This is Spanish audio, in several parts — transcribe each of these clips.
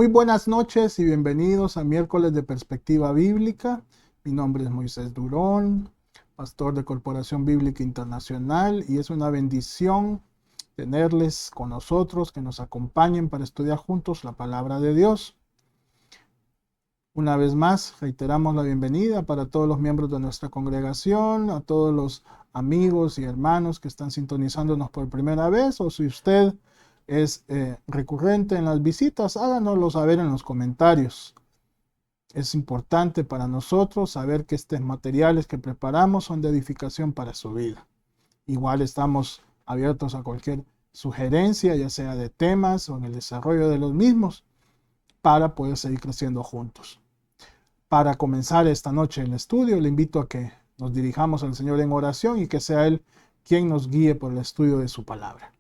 Muy buenas noches y bienvenidos a Miércoles de Perspectiva Bíblica. Mi nombre es Moisés Durón, pastor de Corporación Bíblica Internacional, y es una bendición tenerles con nosotros, que nos acompañen para estudiar juntos la palabra de Dios. Una vez más, reiteramos la bienvenida para todos los miembros de nuestra congregación, a todos los amigos y hermanos que están sintonizándonos por primera vez, o si usted es recurrente en las visitas, háganoslo saber en los comentarios. Es importante para nosotros saber que estos materiales que preparamos son de edificación para su vida. Igual estamos abiertos a cualquier sugerencia, ya sea de temas o en el desarrollo de los mismos, para poder seguir creciendo juntos. Para comenzar esta noche el estudio, le invito a que nos dirijamos al Señor en oración y que sea Él quien nos guíe por el estudio de su palabra.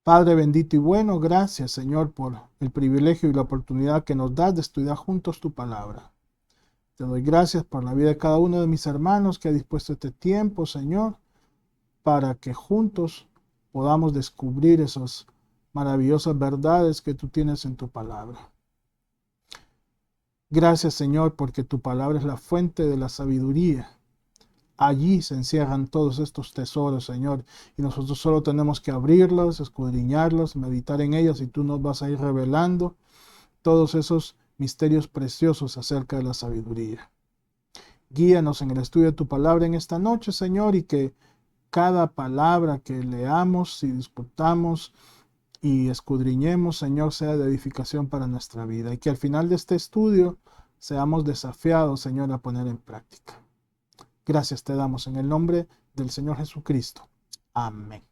Padre bendito y bueno, gracias Señor por el privilegio y la oportunidad que nos das de estudiar juntos tu palabra. Te doy gracias por la vida de cada uno de mis hermanos que ha dispuesto este tiempo, Señor, para que juntos podamos descubrir esas maravillosas verdades que tú tienes en tu palabra. Gracias, Señor, porque tu palabra es la fuente de la sabiduría. Allí se encierran todos estos tesoros, Señor, y nosotros solo tenemos que abrirlos, escudriñarlos, meditar en ellos, y tú nos vas a ir revelando todos esos misterios preciosos acerca de la sabiduría. Guíanos en el estudio de tu palabra en esta noche, Señor, y que cada palabra que leamos y disputamos y escudriñemos, Señor, sea de edificación para nuestra vida, y que al final de este estudio seamos desafiados, Señor, a poner en práctica. Gracias te damos en el nombre del Señor Jesucristo. Amén.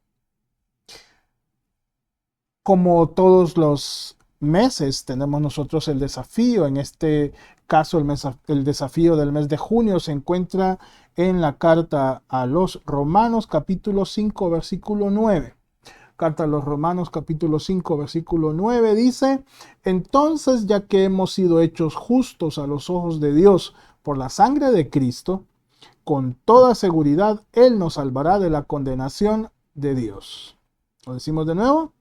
Como todos los meses, tenemos nosotros el desafío. En este caso, el desafío del mes de junio se encuentra en la carta a los Romanos, capítulo 5, versículo 9. Carta a los Romanos, capítulo 5, versículo 9 dice: entonces, ya que hemos sido hechos justos a los ojos de Dios por la sangre de Cristo, con toda seguridad Él nos salvará de la condenación de Dios. ¿Lo decimos de nuevo?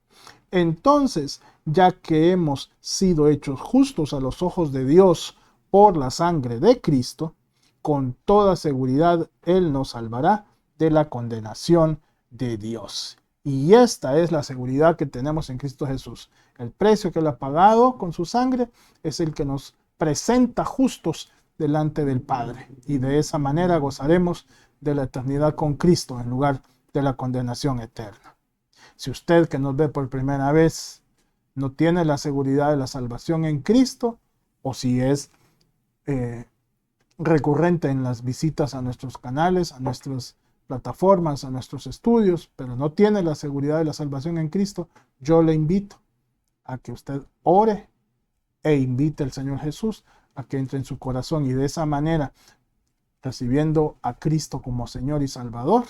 Entonces, ya que hemos sido hechos justos a los ojos de Dios por la sangre de Cristo, con toda seguridad Él nos salvará de la condenación de Dios. Y esta es la seguridad que tenemos en Cristo Jesús. El precio que Él ha pagado con su sangre es el que nos presenta justos delante del Padre. Y de esa manera gozaremos de la eternidad con Cristo en lugar de la condenación eterna. Si usted, que nos ve por primera vez, no tiene la seguridad de la salvación en Cristo, o si es recurrente en las visitas a nuestros canales, a nuestras plataformas, a nuestros estudios, pero no tiene la seguridad de la salvación en Cristo, yo le invito a que usted ore e invite al Señor Jesús a que entre en su corazón, y de esa manera, recibiendo a Cristo como Señor y Salvador,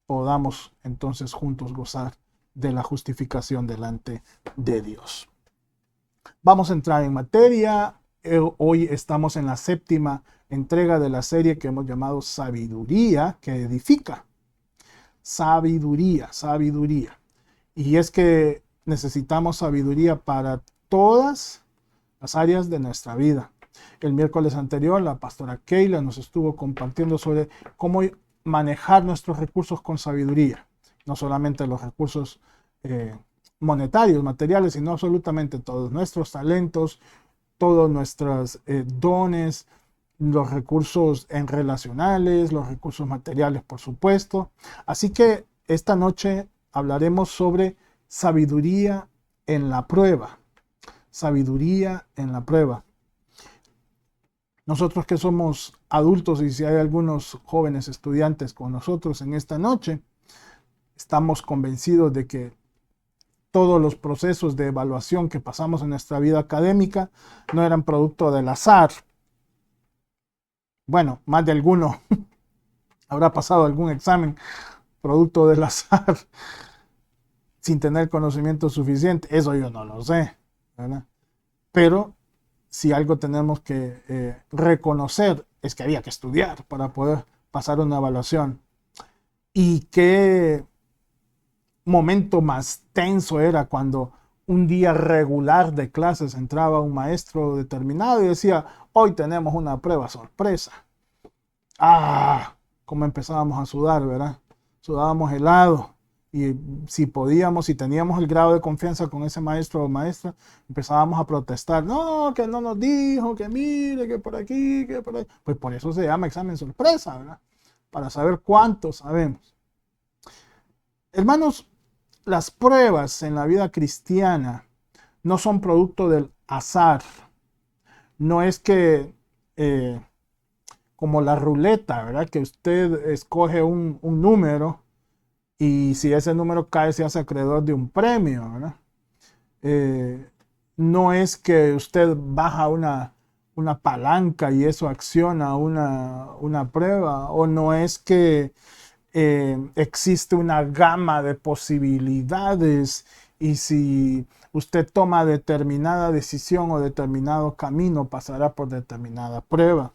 podamos entonces juntos gozar de la justificación delante de Dios. Vamos a entrar en materia. Hoy estamos en la séptima entrega de la serie que hemos llamado Sabiduría que edifica. Sabiduría, sabiduría. Y es que necesitamos sabiduría para todas las áreas de nuestra vida. El miércoles anterior, la pastora Keila nos estuvo compartiendo sobre cómo manejar nuestros recursos con sabiduría. No solamente los recursos monetarios, materiales, sino absolutamente todos nuestros talentos, todos nuestros dones, los recursos relacionales, los recursos materiales, por supuesto. Así que esta noche hablaremos sobre sabiduría en la prueba. Sabiduría en la prueba. Nosotros que somos adultos, y si hay algunos jóvenes estudiantes con nosotros en esta noche, estamos convencidos de que todos los procesos de evaluación que pasamos en nuestra vida académica no eran producto del azar. Bueno, más de alguno habrá pasado algún examen producto del azar sin tener conocimiento suficiente. Eso yo no lo sé, ¿verdad? Pero si algo tenemos que reconocer es que había que estudiar para poder pasar una evaluación. Y qué momento más tenso era cuando un día regular de clases entraba un maestro determinado y decía, hoy tenemos una prueba sorpresa. Ah, como empezábamos a sudar, ¿verdad? Sudábamos helado. Y si podíamos, si teníamos el grado de confianza con ese maestro o maestra, empezábamos a protestar. No, que no nos dijo, que mire, que por aquí, que por ahí. Pues por eso se llama examen sorpresa, ¿verdad? Para saber cuánto sabemos. Hermanos, las pruebas en la vida cristiana no son producto del azar. No es que, como la ruleta, ¿verdad? Que usted escoge un número y si ese número cae se hace acreedor de un premio, ¿verdad? No es que usted baja una palanca y eso acciona una prueba, o no es que existe una gama de posibilidades y si usted toma determinada decisión o determinado camino pasará por determinada prueba.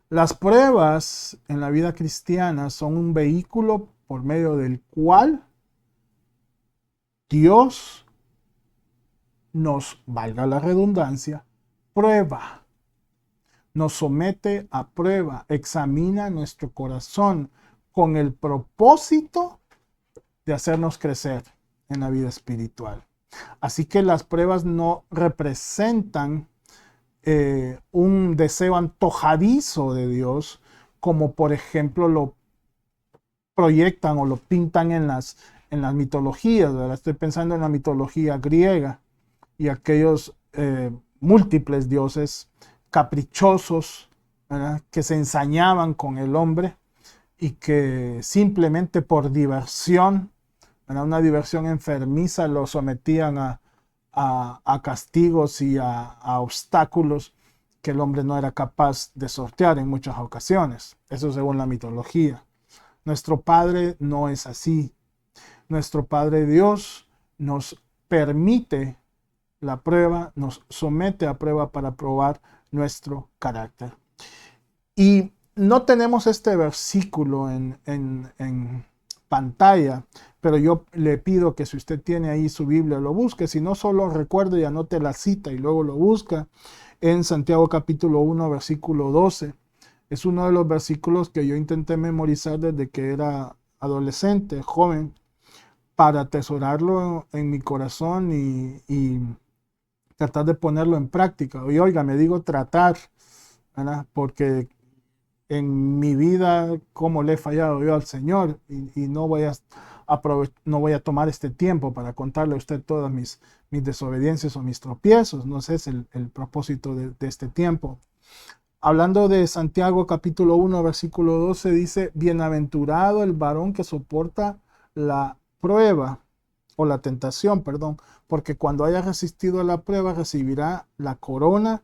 Las pruebas en la vida cristiana son un vehículo por medio del cual Dios nos, valga la redundancia, prueba, nos somete a prueba, examina nuestro corazón con el propósito de hacernos crecer en la vida espiritual. Así que las pruebas no representan un deseo antojadizo de Dios, como por ejemplo lo proyectan o lo pintan en las mitologías, ¿verdad? Estoy pensando en la mitología griega y aquellos múltiples dioses caprichosos, ¿verdad? Que se ensañaban con el hombre y que simplemente por diversión, ¿verdad? Una diversión enfermiza, lo sometían a castigos y a obstáculos que el hombre no era capaz de sortear en muchas ocasiones. Eso según la mitología. Nuestro Padre no es así. Nuestro Padre Dios nos permite la prueba, nos somete a prueba para probar nuestro carácter. Y no tenemos este versículo en pantalla, pero yo le pido que si usted tiene ahí su Biblia lo busque, si no solo recuerde y anote la cita y luego lo busca en Santiago capítulo 1 versículo 12. Es uno de los versículos que yo intenté memorizar desde que era adolescente, joven, para atesorarlo en mi corazón y tratar de ponerlo en práctica. Y oiga, me digo tratar, ¿verdad? Porque en mi vida, cómo le he fallado yo al Señor y no voy a tomar este tiempo para contarle a usted todas mis desobediencias o mis tropiezos. No sé, es el propósito de este tiempo. Hablando de Santiago capítulo 1 versículo 12 dice, bienaventurado el varón que soporta la prueba o la tentación, perdón, porque cuando haya resistido a la prueba recibirá la corona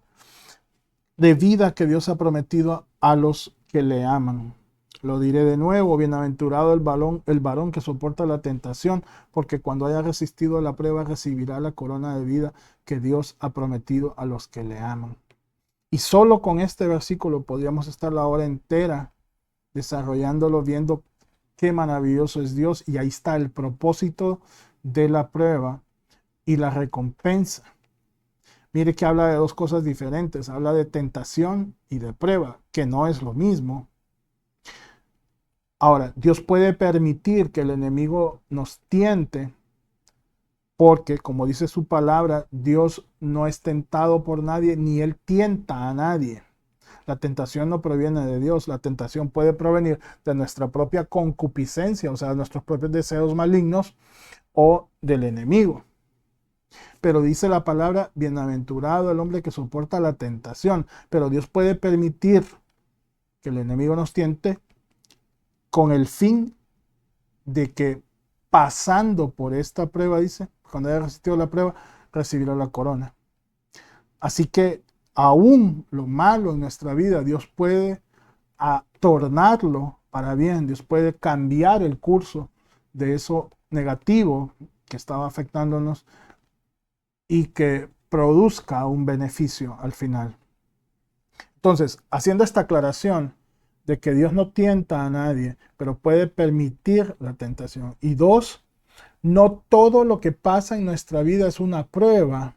de vida que Dios ha prometido a los que le aman. Lo diré de nuevo, bienaventurado el varón que soporta la tentación, porque cuando haya resistido a la prueba recibirá la corona de vida que Dios ha prometido a los que le aman. Y solo con este versículo podríamos estar la hora entera desarrollándolo, viendo qué maravilloso es Dios. Y ahí está el propósito de la prueba y la recompensa. Mire que habla de dos cosas diferentes. Habla de tentación y de prueba, que no es lo mismo. Ahora, Dios puede permitir que el enemigo nos tiente porque, como dice su palabra, Dios no es tentado por nadie, ni Él tienta a nadie. La tentación no proviene de Dios, la tentación puede provenir de nuestra propia concupiscencia, o sea, de nuestros propios deseos malignos o del enemigo. Pero dice la palabra, bienaventurado el hombre que soporta la tentación. Pero Dios puede permitir que el enemigo nos tiente con el fin de que pasando por esta prueba, dice, cuando haya resistido la prueba, recibirá la corona. Así que aún lo malo en nuestra vida, Dios puede tornarlo para bien. Dios puede cambiar el curso de eso negativo que estaba afectándonos y que produzca un beneficio al final. Entonces, haciendo esta aclaración de que Dios no tienta a nadie, pero puede permitir la tentación. Y dos, No todo lo que pasa en nuestra vida es una prueba.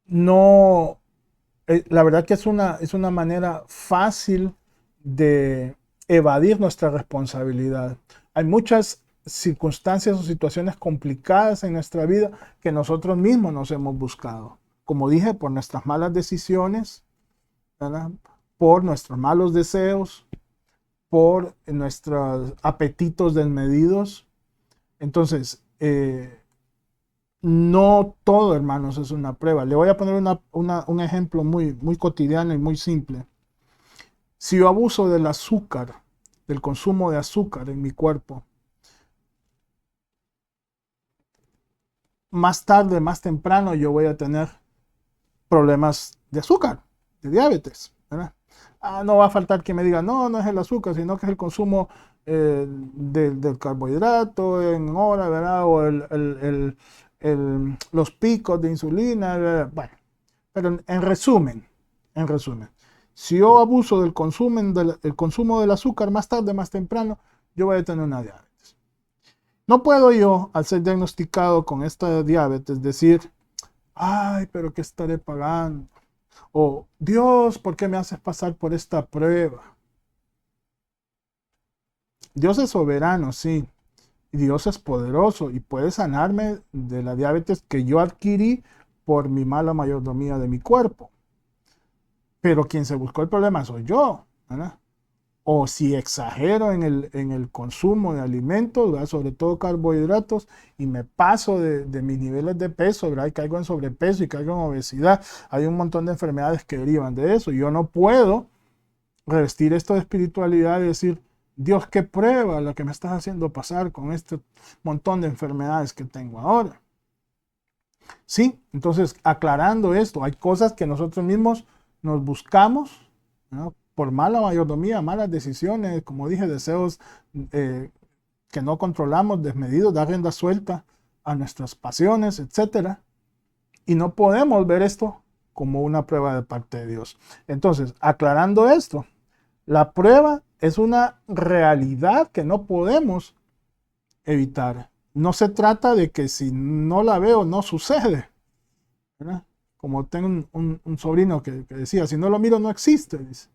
No, la verdad que es una manera fácil de evadir nuestra responsabilidad. Hay muchas circunstancias o situaciones complicadas en nuestra vida que nosotros mismos nos hemos buscado. Como dije, por nuestras malas decisiones, ¿verdad? Por nuestros malos deseos, por nuestros apetitos desmedidos. Entonces, no todo, hermanos, es una prueba. Le voy a poner un ejemplo muy cotidiano y muy simple. Si yo abuso del azúcar, del consumo de azúcar en mi cuerpo, más tarde, más temprano, yo voy a tener problemas de azúcar, de diabetes, ¿verdad? No va a faltar que me diga, no, no es el azúcar, sino que es el consumo del carbohidrato en hora, ¿verdad? O los picos de insulina, ¿verdad? Bueno, pero en resumen, si yo abuso el consumo del azúcar más tarde, más temprano, yo voy a tener una diabetes. No puedo yo, al ser diagnosticado con esta diabetes, decir, ay, pero ¿qué estaré pagando? O, Dios, ¿por qué me haces pasar por esta prueba? Dios es soberano, sí, y Dios es poderoso y puede sanarme de la diabetes que yo adquirí por mi mala mayordomía de mi cuerpo. Pero quien se buscó el problema soy yo, ¿verdad? O si exagero en el consumo de alimentos, ¿verdad? Sobre todo carbohidratos, y me paso de mis niveles de peso, ¿verdad? Y caigo en sobrepeso y caigo en obesidad. Hay un montón de enfermedades que derivan de eso. Yo no puedo revestir esto de espiritualidad y decir, Dios, qué prueba la que me estás haciendo pasar con este montón de enfermedades que tengo ahora. Sí, entonces aclarando esto, hay cosas que nosotros mismos nos buscamos, ¿no? Por mala mayordomía, malas decisiones, como dije, deseos eh, que no controlamos, desmedidos, dar rienda suelta a nuestras pasiones, etcétera. Y no podemos ver esto como una prueba de parte de Dios. Entonces, aclarando esto, la prueba es una realidad que no podemos evitar. No se trata de que si no la veo no sucede, ¿verdad? Como tengo un sobrino que decía, si no lo miro no existe. Dice.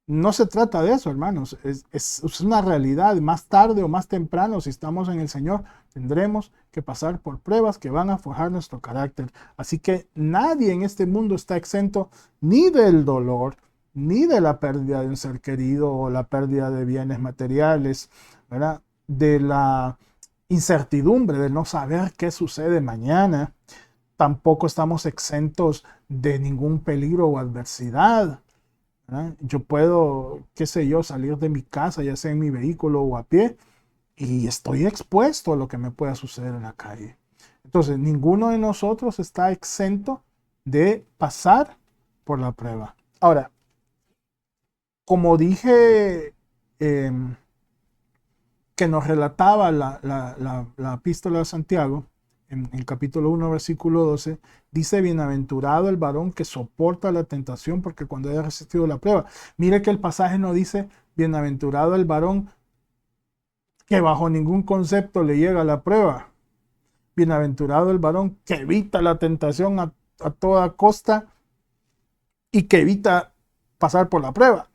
No se trata de eso, hermanos. Es una realidad. Más tarde o más temprano, si estamos en el Señor, tendremos que pasar por pruebas que van a forjar nuestro carácter. Así que nadie en este mundo está exento ni del dolor, ni de la pérdida de un ser querido o la pérdida de bienes materiales, ¿verdad? De la incertidumbre de no saber qué sucede mañana. Tampoco estamos exentos de ningún peligro o adversidad. ¿Verdad? Yo puedo, qué sé yo, salir de mi casa, ya sea en mi vehículo o a pie, y estoy expuesto a lo que me pueda suceder en la calle. Entonces, ninguno de nosotros está exento de pasar por la prueba. Ahora, como dije, eh, que nos relataba la epístola de Santiago, en el capítulo 1, versículo 12, dice, bienaventurado el varón que soporta la tentación, porque cuando haya resistido la prueba. Mire que el pasaje no dice, bienaventurado el varón que bajo ningún concepto le llega a la prueba. Bienaventurado el varón que evita la tentación a toda costa y que evita pasar por la prueba.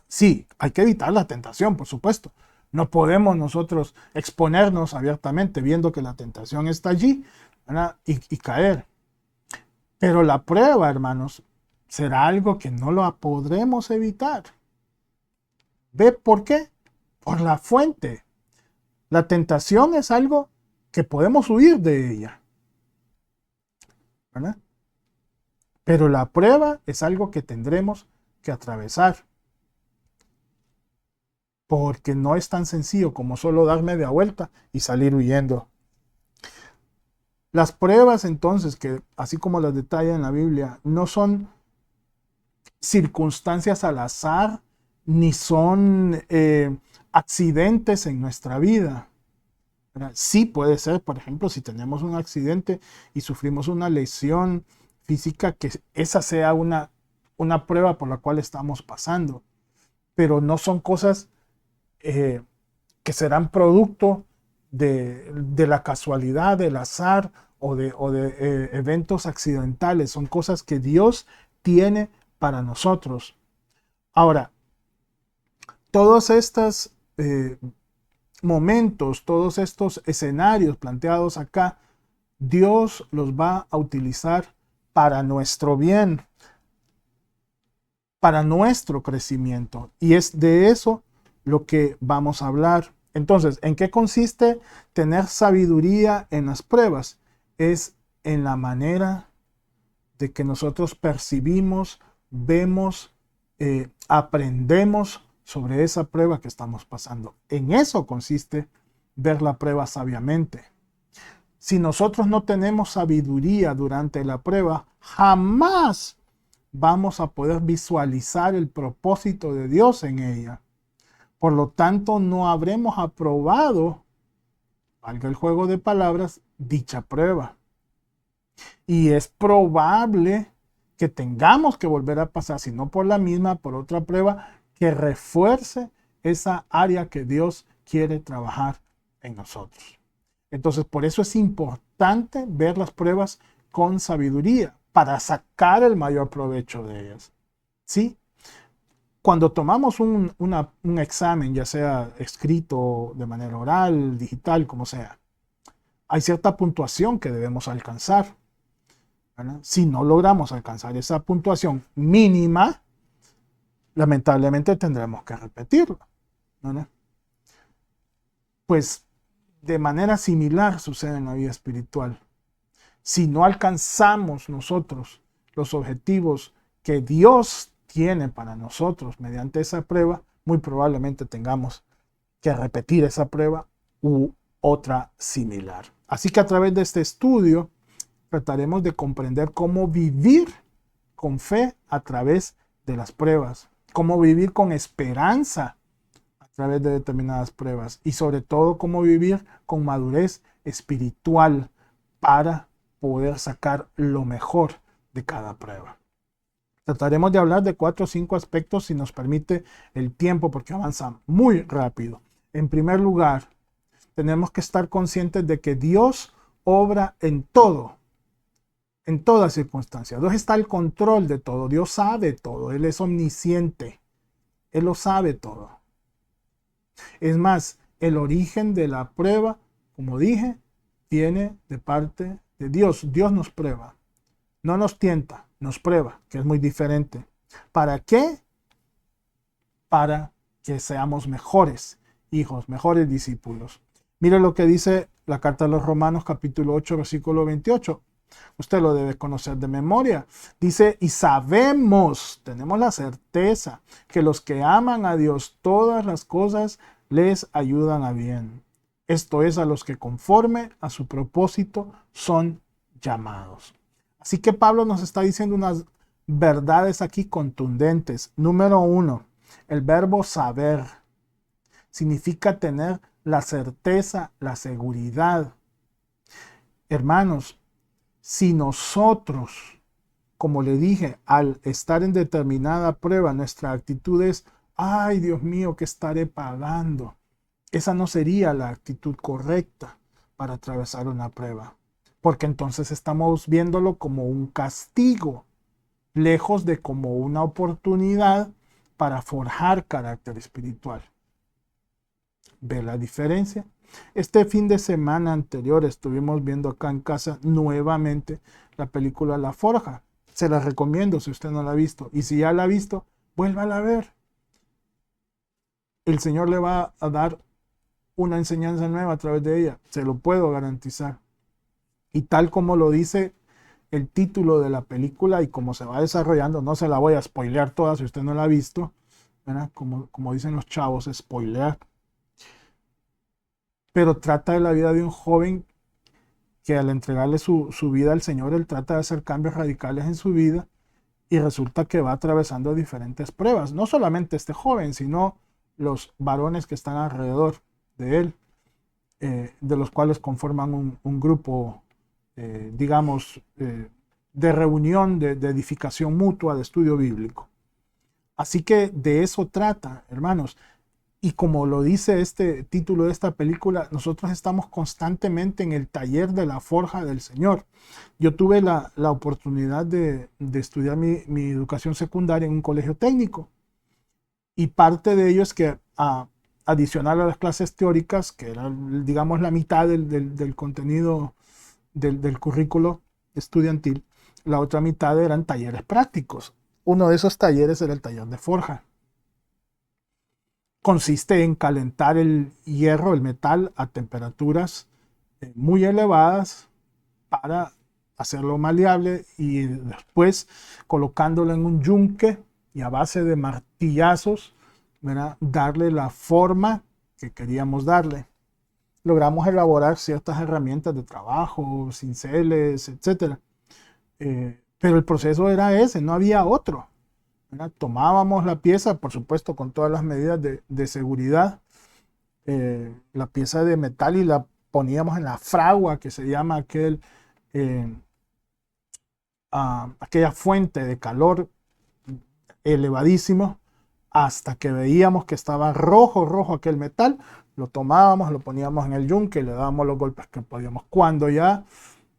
Sí, hay que evitar la tentación, por supuesto. No podemos nosotros exponernos abiertamente viendo que la tentación está allí, ¿verdad? Y caer. Pero la prueba, hermanos, será algo que no lo podremos evitar. ¿Ve por qué? Por la fuente. La tentación es algo que podemos huir de ella, ¿verdad? Pero la prueba es algo que tendremos que atravesar. Porque no es tan sencillo como solo dar media vuelta y salir huyendo. Las pruebas entonces, que así como las detalla en la Biblia, no son circunstancias al azar, ni son accidentes en nuestra vida. ¿Verdad? Sí puede ser, por ejemplo, si tenemos un accidente y sufrimos una lesión física, que esa sea una prueba por la cual estamos pasando. Pero no son cosas que serán producto de la casualidad, del azar o de eventos accidentales. Son cosas que Dios tiene para nosotros. Ahora, todos estos momentos, todos estos escenarios planteados acá, Dios los va a utilizar para nuestro bien, para nuestro crecimiento. Y es de eso lo que vamos a hablar. Entonces, ¿en qué consiste tener sabiduría en las pruebas? Es en la manera de que nosotros percibimos, vemos, aprendemos sobre esa prueba que estamos pasando. En eso consiste ver la prueba sabiamente. Si nosotros no tenemos sabiduría durante la prueba, jamás vamos a poder visualizar el propósito de Dios en ella. Por lo tanto, no habremos aprobado, valga el juego de palabras, dicha prueba. Y es probable que tengamos que volver a pasar, si no por la misma, por otra prueba, que refuerce esa área que Dios quiere trabajar en nosotros. Entonces, por eso es importante ver las pruebas con sabiduría, para sacar el mayor provecho de ellas. ¿Sí? Cuando tomamos un examen, ya sea escrito de manera oral, digital, como sea, hay cierta puntuación que debemos alcanzar, ¿verdad? Si no logramos alcanzar esa puntuación mínima, lamentablemente tendremos que repetirlo, ¿verdad? Pues de manera similar sucede en la vida espiritual. Si no alcanzamos nosotros los objetivos que Dios tiene para nosotros mediante esa prueba, muy probablemente tengamos que repetir esa prueba u otra similar. Así que a través de este estudio trataremos de comprender cómo vivir con fe a través de las pruebas, cómo vivir con esperanza a través de determinadas pruebas y sobre todo cómo vivir con madurez espiritual para poder sacar lo mejor de cada prueba. Trataremos de hablar de 4 o 5 aspectos si nos permite el tiempo, porque avanza muy rápido. En primer lugar, tenemos que estar conscientes de que Dios obra en todo, en toda circunstancia. Dios está al control de todo, Dios sabe todo, Él es omnisciente, Él lo sabe todo. Es más, el origen de la prueba, como dije, viene de parte de Dios. Dios nos prueba, no nos tienta, nos prueba, que es muy diferente. ¿Para qué? Para que seamos mejores hijos, mejores discípulos. Mire lo que dice la carta a los Romanos, capítulo 8, versículo 28. Usted lo debe conocer de memoria. Dice, y sabemos, tenemos la certeza, que los que aman a Dios, todas las cosas les ayudan a bien. Esto es, a los que conforme a su propósito son llamados. Así que Pablo nos está diciendo unas verdades aquí contundentes. Número 1, el verbo saber significa tener la certeza, la seguridad. Hermanos, si nosotros, como le dije, al estar en determinada prueba, nuestra actitud es, ay Dios mío, ¿qué estaré pagando? Esa no sería la actitud correcta para atravesar una prueba, porque entonces estamos viéndolo como un castigo, lejos de como una oportunidad para forjar carácter espiritual. ¿Ve la diferencia? Este fin de semana anterior estuvimos viendo acá en casa nuevamente la película La Forja. Se la recomiendo si usted no la ha visto. Y si ya la ha visto, vuélvala a ver. El Señor le va a dar una enseñanza nueva a través de ella. Se lo puedo garantizar. Y tal como lo dice el título de la película y como se va desarrollando, no se la voy a spoilear toda si usted no la ha visto, ¿verdad? Como dicen los chavos, spoilear. Pero trata de la vida de un joven que al entregarle su vida al Señor, él trata de hacer cambios radicales en su vida y resulta que va atravesando diferentes pruebas. No solamente este joven, sino los varones que están alrededor de él, de los cuales conforman un grupo, digamos, de reunión, de edificación mutua, de estudio bíblico. Así que de eso trata, hermanos. Y como lo dice este título de esta película, nosotros estamos constantemente en el taller de la forja del Señor. Yo tuve la oportunidad de estudiar mi educación secundaria en un colegio técnico. Y parte de ello es que, adicional a las clases teóricas, que era, digamos, la mitad del contenido del currículo estudiantil, la otra mitad eran talleres prácticos. Uno de esos talleres era el taller de forja. Consiste en calentar el hierro, el metal, a temperaturas muy elevadas para hacerlo maleable y después colocándolo en un yunque y a base de martillazos, ¿verdad?, darle la forma que queríamos darle. Logramos elaborar ciertas herramientas de trabajo, cinceles, etc. Pero el proceso era ese, no había otro, ¿verdad? Tomábamos la pieza, por supuesto, con todas las medidas de seguridad, la pieza de metal, y la poníamos en la fragua, que se llama aquella fuente de calor elevadísimo, hasta que veíamos que estaba rojo aquel metal. Lo tomábamos, lo poníamos en el yunque y le dábamos los golpes que podíamos. Cuando ya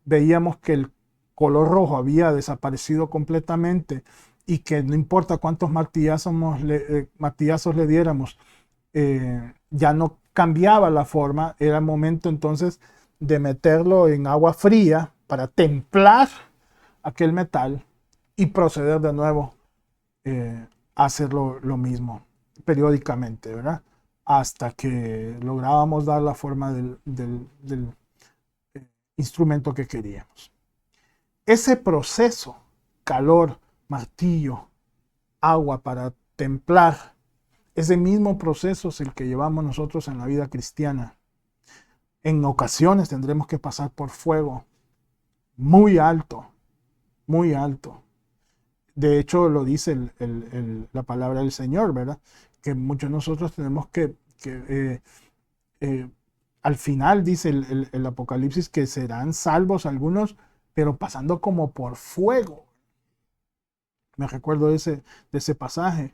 veíamos que el color rojo había desaparecido completamente y que no importa cuántos martillazos le diéramos, ya no cambiaba la forma, era momento entonces de meterlo en agua fría para templar aquel metal y proceder de nuevo a hacer lo mismo periódicamente, ¿verdad? Hasta que lográbamos dar la forma del instrumento que queríamos. Ese proceso, calor, martillo, agua para templar, ese mismo proceso es el que llevamos nosotros en la vida cristiana. En ocasiones tendremos que pasar por fuego muy alto, muy alto. De hecho, lo dice la palabra del Señor, ¿verdad? Que muchos de nosotros tenemos al final dice el Apocalipsis que serán salvos algunos, pero pasando como por fuego. Me recuerdo de ese pasaje.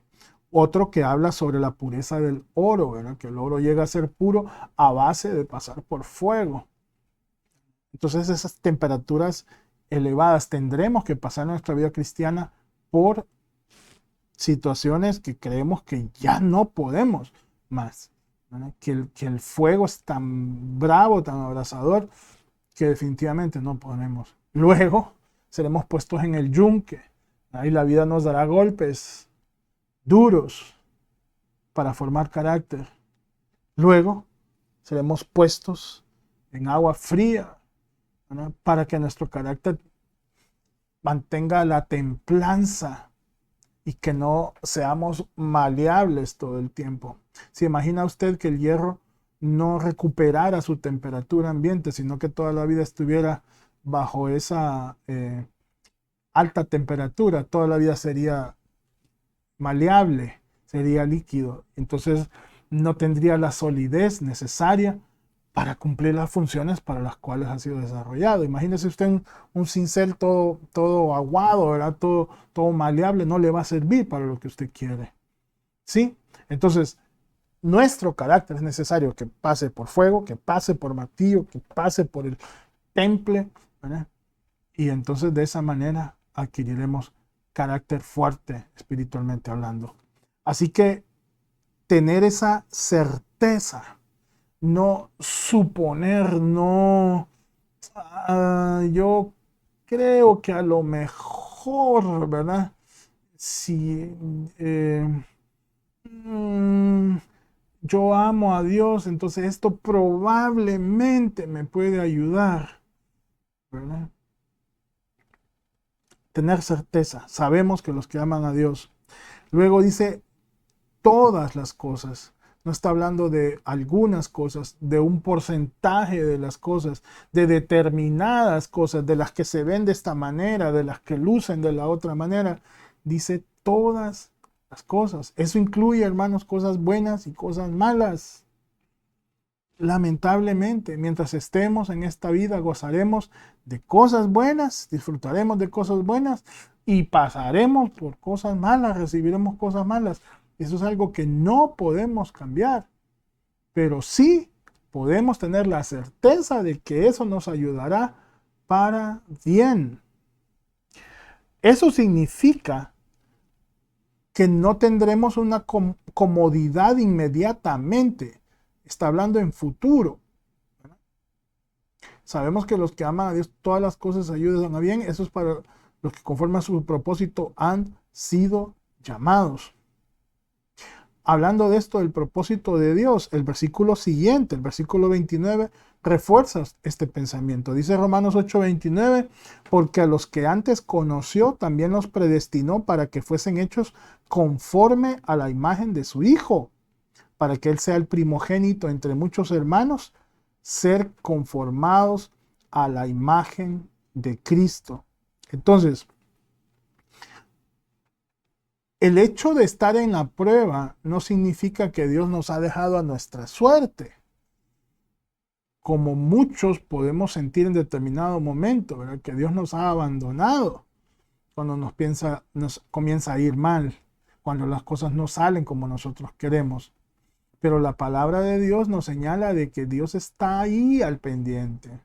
Otro que habla sobre la pureza del oro, ¿verdad? Que el oro llega a ser puro a base de pasar por fuego. Entonces esas temperaturas elevadas tendremos que pasar en nuestra vida cristiana por situaciones que creemos que ya no podemos más. Que el fuego es tan bravo, tan abrasador, que definitivamente no podemos. Luego seremos puestos en el yunque. Ahí la vida nos dará golpes duros para formar carácter. Luego seremos puestos en agua fría, ¿verdad?, para que nuestro carácter mantenga la templanza y que no seamos maleables todo el tiempo. ¿Se imagina usted que el hierro no recuperara su temperatura ambiente, sino que toda la vida estuviera bajo esa alta temperatura? Toda la vida sería maleable, sería líquido. Entonces no tendría la solidez necesaria para cumplir las funciones para las cuales ha sido desarrollado. Imagínese usted un cincel todo aguado, ¿verdad? Todo maleable, no le va a servir para lo que usted quiere. ¿Sí? Entonces, nuestro carácter es necesario que pase por fuego, que pase por martillo, que pase por el temple, ¿verdad? Y entonces de esa manera adquiriremos carácter fuerte espiritualmente hablando. Así que tener esa certeza, no suponer, no, yo creo que a lo mejor, ¿verdad? Si yo amo a Dios, entonces esto probablemente me puede ayudar, ¿verdad? Tener certeza, sabemos que los que aman a Dios. Luego dice todas las cosas. No está hablando de algunas cosas, de un porcentaje de las cosas, de determinadas cosas, de las que se ven de esta manera, de las que lucen de la otra manera. Dice todas las cosas. Eso incluye, hermanos, cosas buenas y cosas malas. Lamentablemente, mientras estemos en esta vida, gozaremos de cosas buenas, disfrutaremos de cosas buenas y pasaremos por cosas malas, recibiremos cosas malas. Eso es algo que no podemos cambiar, pero sí podemos tener la certeza de que eso nos ayudará para bien. Eso significa que no tendremos una comodidad inmediatamente. Está hablando en futuro. Sabemos que los que aman a Dios, todas las cosas ayudan a bien. Eso es para los que conforme a su propósito han sido llamados. Hablando de esto, del propósito de Dios, el versículo siguiente, el versículo 29, refuerza este pensamiento. Dice Romanos 8:29, porque a los que antes conoció, también los predestinó para que fuesen hechos conforme a la imagen de su Hijo, para que Él sea el primogénito entre muchos hermanos, ser conformados a la imagen de Cristo. Entonces, el hecho de estar en la prueba no significa que Dios nos ha dejado a nuestra suerte, como muchos podemos sentir en determinado momento, ¿verdad? Que Dios nos ha abandonado cuando nos comienza a ir mal, cuando las cosas no salen como nosotros queremos. Pero la palabra de Dios nos señala de que Dios está ahí al pendiente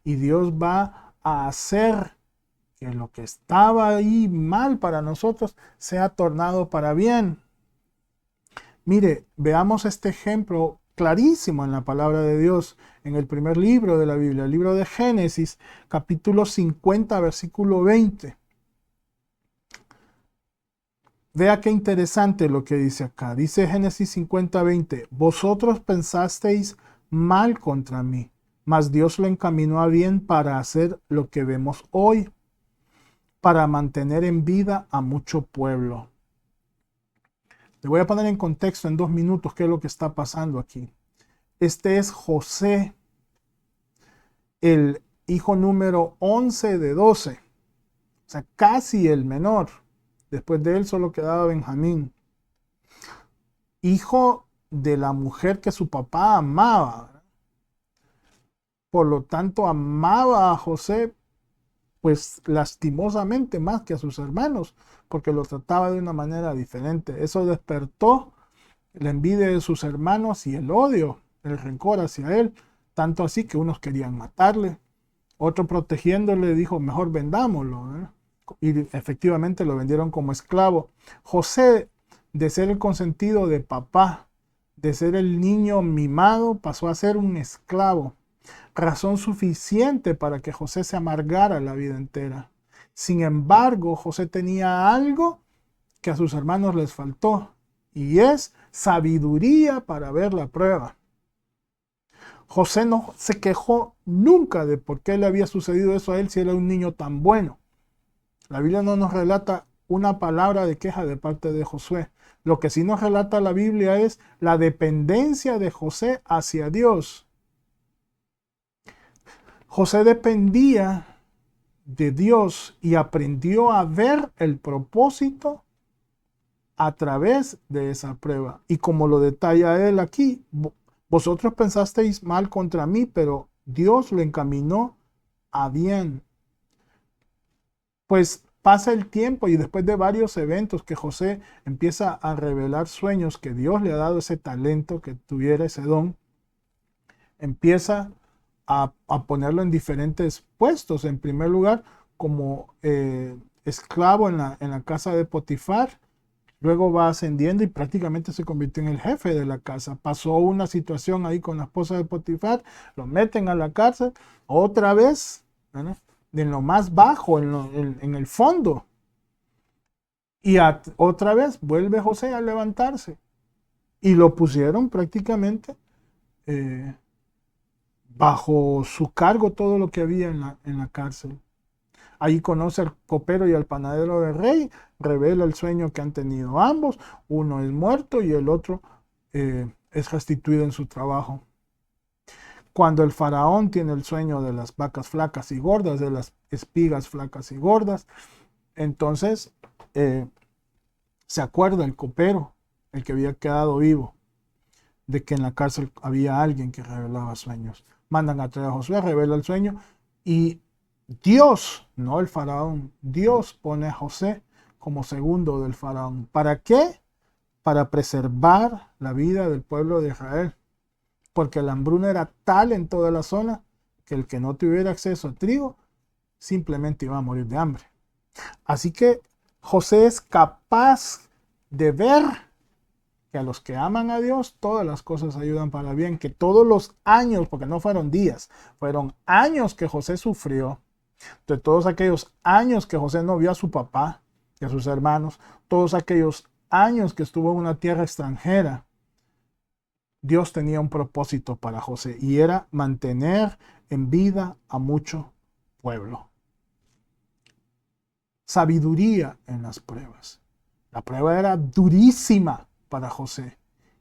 y Dios va a hacer que lo que estaba ahí mal para nosotros sea tornado para bien. Mire, veamos este ejemplo clarísimo en la palabra de Dios, en el primer libro de la Biblia, el libro de Génesis, capítulo 50, versículo 20. Vea qué interesante lo que dice acá. Dice Génesis 50, 20. Vosotros pensasteis mal contra mí, mas Dios lo encaminó a bien para hacer lo que vemos hoy, para mantener en vida a mucho pueblo. Te voy a poner en contexto en 2 minutos qué es lo que está pasando aquí. Este es José, el hijo número 11 de 12, o sea, casi el menor. Después de él solo quedaba Benjamín, hijo de la mujer que su papá amaba. Por lo tanto, amaba a José, pues lastimosamente más que a sus hermanos, porque lo trataba de una manera diferente. Eso despertó la envidia de sus hermanos y el odio, el rencor hacia él, tanto así que unos querían matarle, otro protegiéndole dijo, mejor vendámoslo, ¿eh? Y efectivamente lo vendieron como esclavo. José, de ser el consentido de papá, de ser el niño mimado, pasó a ser un esclavo. Razón suficiente para que José se amargara la vida entera. Sin embargo, José tenía algo que a sus hermanos les faltó, y es sabiduría para ver la prueba. José no se quejó nunca de por qué le había sucedido eso a él si era un niño tan bueno. La Biblia no nos relata una palabra de queja de parte de Josué. Lo que sí nos relata la Biblia es la dependencia de José hacia Dios. José dependía de Dios y aprendió a ver el propósito a través de esa prueba. Y como lo detalla él aquí, vosotros pensasteis mal contra mí, pero Dios lo encaminó a bien. Pues pasa el tiempo y después de varios eventos que José empieza a revelar sueños, que Dios le ha dado ese talento, que tuviera ese don, empieza a ponerlo en diferentes puestos. En primer lugar, como esclavo en la casa de Potifar. Luego va ascendiendo y prácticamente se convirtió en el jefe de la casa. Pasó una situación ahí con la esposa de Potifar, lo meten a la cárcel, otra vez, ¿verdad? En lo más bajo, en el fondo. Y otra vez vuelve José a levantarse. Y lo pusieron prácticamente bajo su cargo todo lo que había en la cárcel. Ahí conoce al copero y al panadero del rey, revela el sueño que han tenido ambos, uno es muerto y el otro es restituido en su trabajo. Cuando el faraón tiene el sueño de las vacas flacas y gordas, de las espigas flacas y gordas, entonces se acuerda el copero, el que había quedado vivo, de que en la cárcel había alguien que revelaba sueños. Mandan a traer a Josué, revela el sueño y Dios, no el faraón, Dios pone a José como segundo del faraón. ¿Para qué? para preservar la vida del pueblo de Israel, porque la hambruna era tal en toda la zona que el que no tuviera acceso a trigo simplemente iba a morir de hambre. Así que José es capaz de ver que a los que aman a Dios todas las cosas ayudan para bien, que todos los años, porque no fueron días, fueron años que José sufrió, de todos aquellos años que José no vio a su papá y a sus hermanos, todos aquellos años que estuvo en una tierra extranjera, Dios tenía un propósito para José y era mantener en vida a mucho pueblo. Sabiduría en las pruebas. La prueba era durísima para José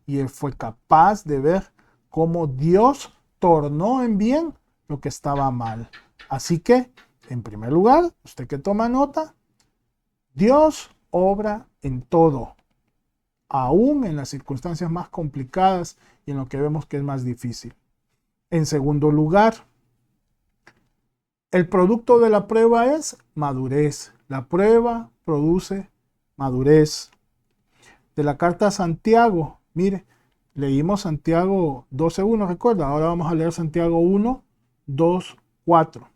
y él fue capaz de ver cómo Dios tornó en bien lo que estaba mal. Así que, en primer lugar, usted que toma nota, Dios obra en todo, aún en las circunstancias más complicadas y en lo que vemos que es más difícil. En segundo lugar, el producto de la prueba es madurez. La prueba produce madurez. De la carta a Santiago, mire, leímos Santiago 12:1, recuerda, ahora vamos a leer Santiago 1:2-4.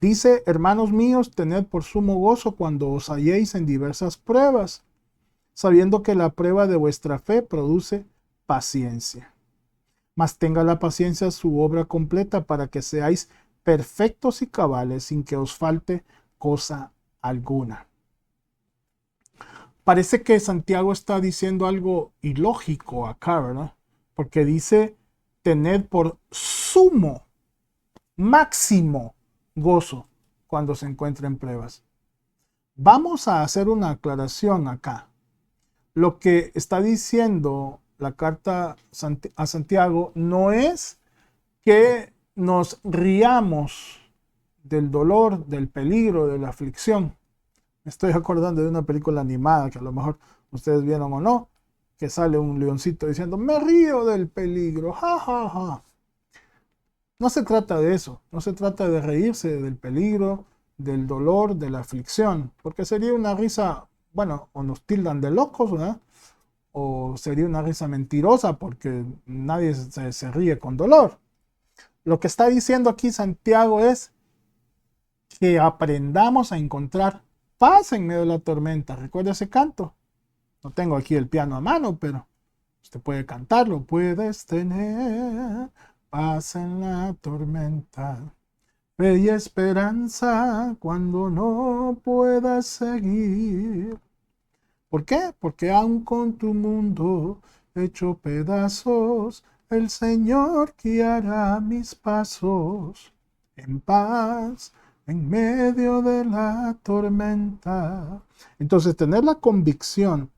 Dice, hermanos míos, tened por sumo gozo cuando os halléis en diversas pruebas, sabiendo que la prueba de vuestra fe produce paciencia. Mas tenga la paciencia su obra completa para que seáis perfectos y cabales sin que os falte cosa alguna. Parece que Santiago está diciendo algo ilógico acá, ¿verdad? Porque dice tened por sumo, máximo gozo cuando se encuentren pruebas. Vamos a hacer una aclaración acá. Lo que está diciendo la carta a Santiago no es que nos riamos del dolor, del peligro, de la aflicción. Me estoy acordando de una película animada que a lo mejor ustedes vieron o no, que sale un leoncito diciendo, me río del peligro, ja, ja, ja. No se trata de eso, no se trata de reírse del peligro, del dolor, de la aflicción, porque sería una risa, bueno, o nos tildan de locos, ¿verdad? O sería una risa mentirosa porque nadie se ríe con dolor. Lo que está diciendo aquí Santiago es que aprendamos a encontrar paz en medio de la tormenta. ¿Recuerda ese canto? No tengo aquí el piano a mano, pero usted puede cantarlo. Puedes tener paz en la tormenta, fe y esperanza cuando no puedas seguir. ¿Por qué? Porque aun con tu mundo hecho pedazos, el Señor guiará mis pasos en paz en medio de la tormenta. Entonces, tener la convicción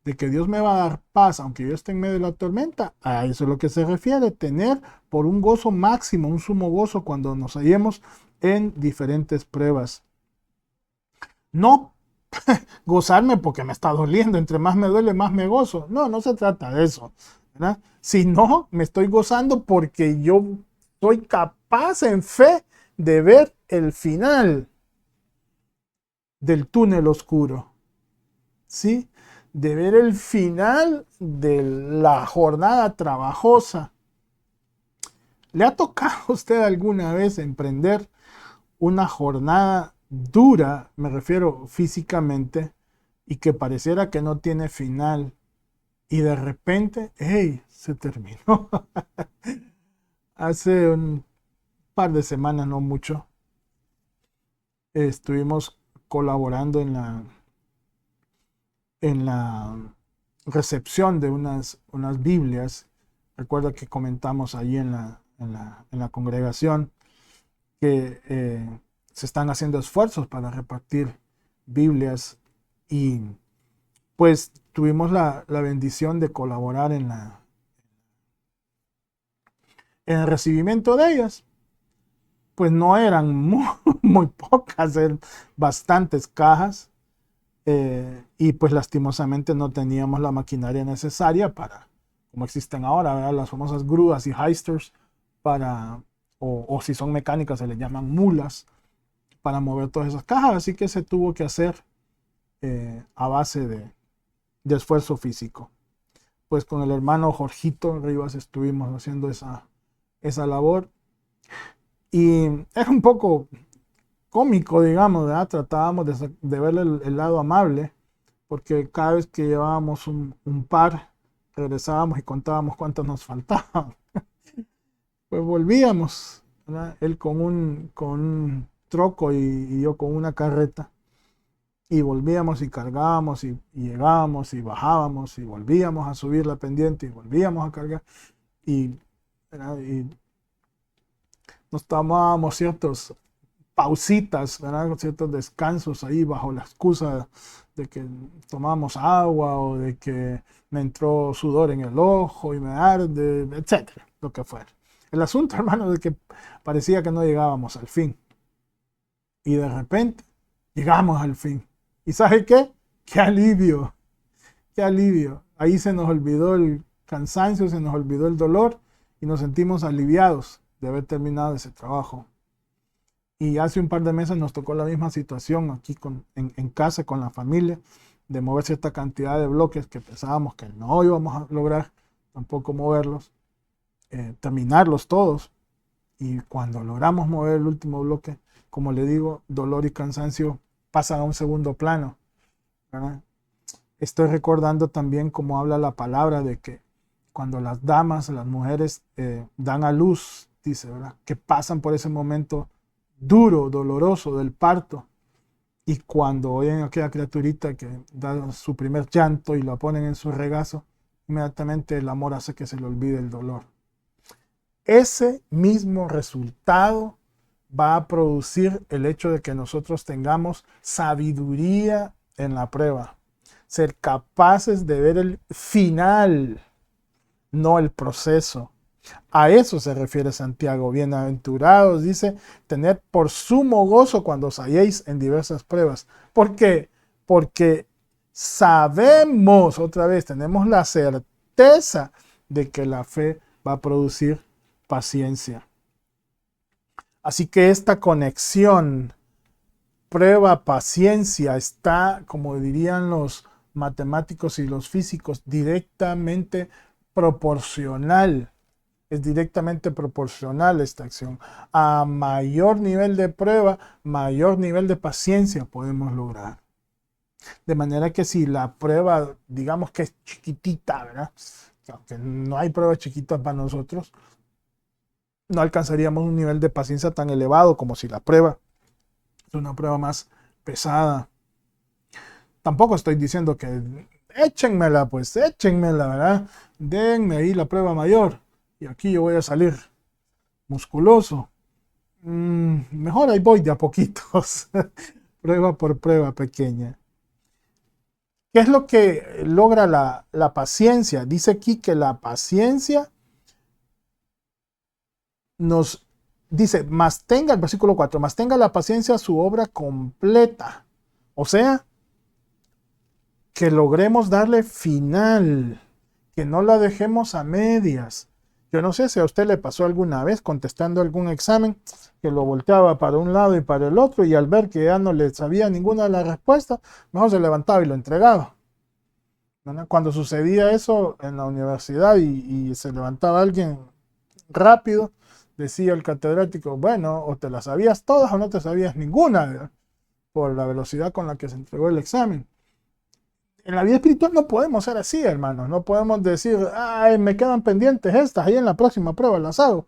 de que Dios me va a dar paz, aunque yo esté en medio de la tormenta, a eso es lo que se refiere, tener por un gozo máximo, un sumo gozo cuando nos hallemos en diferentes pruebas. No gozarme porque me está doliendo, entre más me duele, más me gozo. No, no se trata de eso, ¿verdad? Sino me estoy gozando porque yo soy capaz en fe de ver el final del túnel oscuro, ¿sí? De ver el final de la jornada trabajosa. ¿Le ha tocado a usted alguna vez emprender una jornada dura, me refiero físicamente, y que pareciera que no tiene final, y de repente, ¡hey! Se terminó? Hace un par de semanas, no mucho, estuvimos colaborando en la recepción de unas Biblias. Recuerda que comentamos allí en la congregación que se están haciendo esfuerzos para repartir Biblias y pues tuvimos la bendición de colaborar en el recibimiento de ellas. Pues no eran muy pocas, eran bastantes cajas y pues lastimosamente no teníamos la maquinaria necesaria para, como existen ahora, ¿verdad? Las famosas grúas y heisters para, o si son mecánicas se les llaman mulas para mover todas esas cajas, así que se tuvo que hacer a base de esfuerzo físico. Pues con el hermano Jorgito Rivas estuvimos haciendo esa labor. Y es un poco cómico, digamos, ¿verdad? Tratábamos de ver el lado amable, porque cada vez que llevábamos un par, regresábamos y contábamos cuántos nos faltaban. Pues volvíamos, ¿verdad? Él con un troco y yo con una carreta. Y volvíamos y cargábamos y llegábamos y bajábamos y volvíamos a subir la pendiente y volvíamos a cargar. ¿Verdad? Y nos tomábamos ciertos pausitas, ¿verdad? Ciertos descansos ahí bajo la excusa de que tomábamos agua o de que me entró sudor en el ojo y me arde, etcétera, lo que fuera. El asunto, hermano, es que parecía que no llegábamos al fin. Y de repente llegamos al fin. ¿Y sabe qué? ¡Qué alivio! ¡Qué alivio! Ahí se nos olvidó el cansancio, se nos olvidó el dolor y nos sentimos aliviados de haber terminado ese trabajo. Y hace un par de meses nos tocó la misma situación aquí en casa con la familia, de mover cierta cantidad de bloques que pensábamos que no íbamos a lograr tampoco moverlos, terminarlos todos. Y cuando logramos mover el último bloque, como le digo, dolor y cansancio pasan a un segundo plano, ¿verdad? Estoy recordando también cómo habla la palabra de que cuando las damas, las mujeres dan a luz, dice, ¿verdad? Que pasan por ese momento duro, doloroso del parto, y cuando oyen a aquella criaturita que da su primer llanto y la ponen en su regazo, inmediatamente el amor hace que se le olvide el dolor. Ese mismo resultado va a producir el hecho de que nosotros tengamos sabiduría en la prueba, ser capaces de ver el final, no el proceso. A eso se refiere Santiago. Bienaventurados, dice, tener por sumo gozo cuando os halléis en diversas pruebas. ¿Por qué? Porque sabemos, otra vez, tenemos la certeza de que la fe va a producir paciencia. Así que esta conexión prueba-paciencia está, como dirían los matemáticos y los físicos, directamente proporcional. Es directamente proporcional esta acción. A mayor nivel de prueba, mayor nivel de paciencia podemos lograr. De manera que si la prueba, digamos que es chiquitita, ¿verdad? Aunque no hay pruebas chiquitas para nosotros, no alcanzaríamos un nivel de paciencia tan elevado como si la prueba es una prueba más pesada. Tampoco estoy diciendo que échenmela, pues échenmela, ¿verdad? Denme ahí la prueba mayor y aquí yo voy a salir musculoso. Mejor ahí voy de a poquitos, prueba por prueba pequeña. ¿Qué es lo que logra la paciencia? Dice aquí que la paciencia nos dice, más tenga, el versículo 4, más tenga la paciencia su obra completa. O sea, que logremos darle final, que no la dejemos a medias. Yo no sé si a usted le pasó alguna vez contestando algún examen que lo volteaba para un lado y para el otro y al ver que ya no le sabía ninguna de las respuestas, mejor se levantaba y lo entregaba. Cuando sucedía eso en la universidad y se levantaba alguien rápido, decía el catedrático, bueno, o te las sabías todas o no te sabías ninguna, ¿verdad? Por la velocidad con la que se entregó el examen. En la vida espiritual no podemos ser así, hermanos. No podemos decir, ay, me quedan pendientes estas, ahí en la próxima prueba las hago,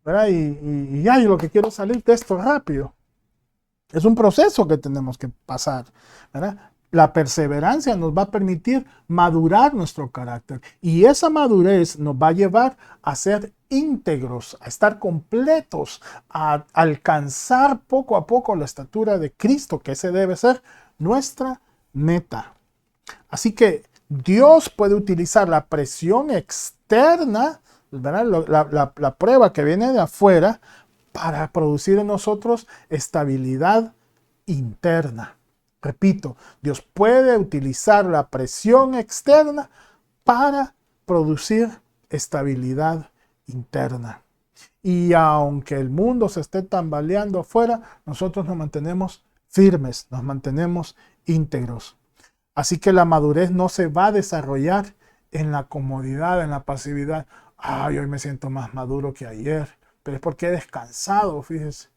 ¿verdad? Y ay, lo que quiero es salir de esto rápido. Es un proceso que tenemos que pasar, ¿verdad? La perseverancia nos va a permitir madurar nuestro carácter y esa madurez nos va a llevar a ser íntegros, a estar completos, a alcanzar poco a poco la estatura de Cristo, que ese debe ser nuestra meta. Así que Dios puede utilizar la presión externa, ¿verdad? La prueba que viene de afuera, para producir en nosotros estabilidad interna. Repito, Dios puede utilizar la presión externa para producir estabilidad interna. Y aunque el mundo se esté tambaleando afuera, nosotros nos mantenemos firmes, nos mantenemos íntegros. Así que la madurez no se va a desarrollar en la comodidad, en la pasividad. Ay, hoy me siento más maduro que ayer, pero es porque he descansado, fíjese.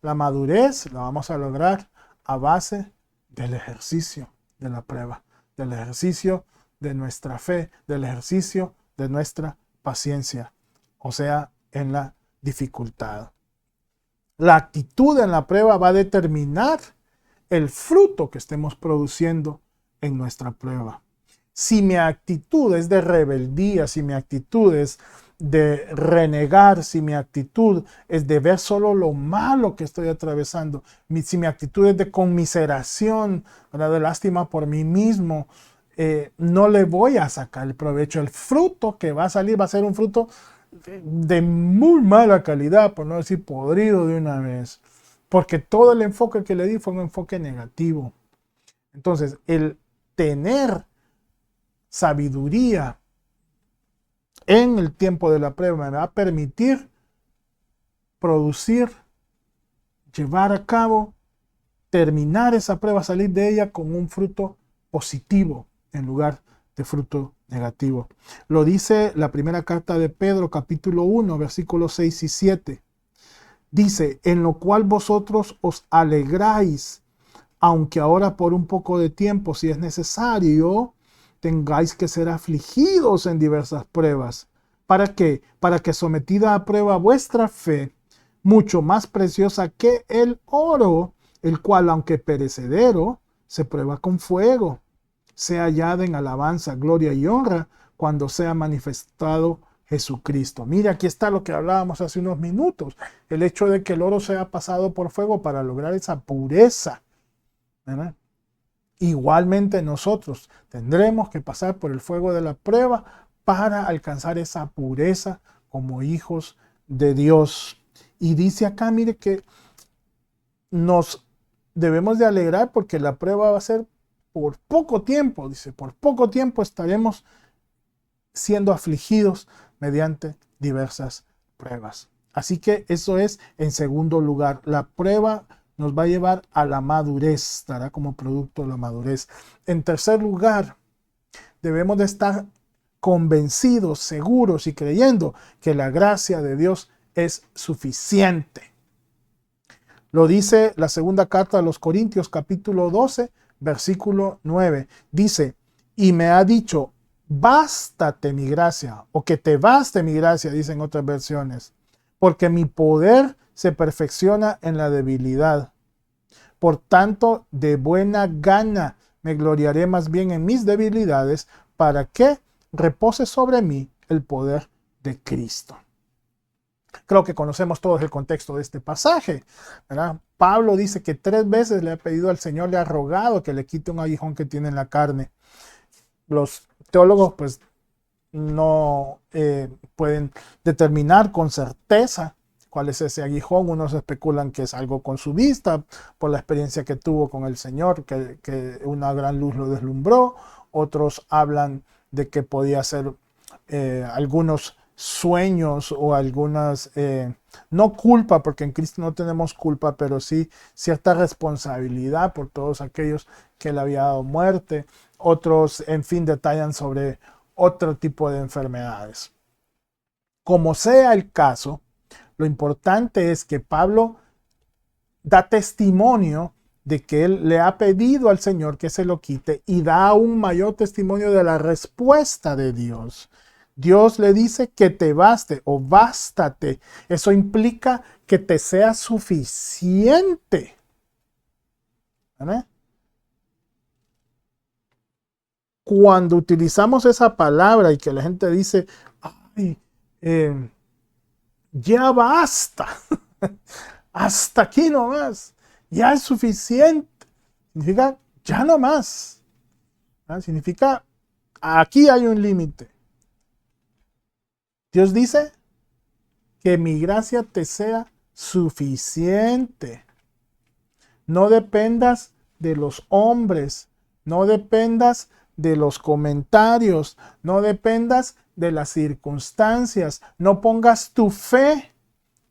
La madurez la vamos a lograr a base del ejercicio de la prueba, del ejercicio de nuestra fe, del ejercicio de nuestra paciencia, o sea, en la dificultad. La actitud en la prueba va a determinar el fruto que estemos produciendo en nuestra prueba. Si mi actitud es de rebeldía, si mi actitud es de renegar, si mi actitud es de ver solo lo malo que estoy atravesando, si mi actitud es de conmiseración, de lástima por mí mismo, no le voy a sacar el provecho. El fruto que va a salir va a ser un fruto de muy mala calidad, por no decir podrido de una vez, porque todo el enfoque que le di fue un enfoque negativo. Entonces, el tener sabiduría en el tiempo de la prueba me va a permitir producir, llevar a cabo, terminar esa prueba, salir de ella con un fruto positivo en lugar de fruto negativo. Lo dice la primera carta de Pedro, capítulo 1, versículos 6 y 7. Dice, en lo cual vosotros os alegráis, aunque ahora por un poco de tiempo, si es necesario, tengáis que ser afligidos en diversas pruebas. ¿Para qué? Para que sometida a prueba vuestra fe, mucho más preciosa que el oro, el cual, aunque perecedero, se prueba con fuego, sea hallada en alabanza, gloria y honra cuando sea manifestado Jesucristo. Mira, aquí está lo que hablábamos hace unos minutos, el hecho de que el oro sea pasado por fuego para lograr esa pureza, ¿verdad? Igualmente nosotros tendremos que pasar por el fuego de la prueba para alcanzar esa pureza como hijos de Dios. Y dice acá, mire que nos debemos de alegrar porque la prueba va a ser por poco tiempo. Dice, por poco tiempo estaremos siendo afligidos mediante diversas pruebas. Así que eso es en segundo lugar. La prueba nos va a llevar a la madurez, dará como producto la madurez. En tercer lugar, debemos de estar convencidos, seguros y creyendo que la gracia de Dios es suficiente. Lo dice la segunda carta a los Corintios, capítulo 12, versículo 9. Dice, y me ha dicho, bástate mi gracia, o que te baste mi gracia, dicen otras versiones, porque mi poder se perfecciona en la debilidad. Por tanto, de buena gana me gloriaré más bien en mis debilidades, para que repose sobre mí el poder de Cristo. Creo que conocemos todos el contexto de este pasaje, ¿verdad? Pablo dice que 3 veces le ha pedido al Señor, le ha rogado que le quite un aguijón que tiene en la carne. Los teólogos pues no pueden determinar con certeza cuál es ese aguijón. Unos especulan que es algo con su vista, por la experiencia que tuvo con el Señor, que una gran luz lo deslumbró. Otros hablan de que podía ser algunos sueños o algunas, no culpa, porque en Cristo no tenemos culpa, pero sí cierta responsabilidad por todos aquellos que le había dado muerte. Otros, en fin, detallan sobre otro tipo de enfermedades. Como sea el caso, lo importante es que Pablo da testimonio de que él le ha pedido al Señor que se lo quite y da un mayor testimonio de la respuesta de Dios. Dios le dice que te baste o bástate. Eso implica que te sea suficiente. ¿Vale? Cuando utilizamos esa palabra y que la gente dice, ay, ya basta, hasta aquí nomás, ya es suficiente, significa ya no más. ¿Ah? Significa aquí hay un límite. Dios dice que mi gracia te sea suficiente. No dependas de los hombres, no dependas de los comentarios, no dependas de las circunstancias, no pongas tu fe,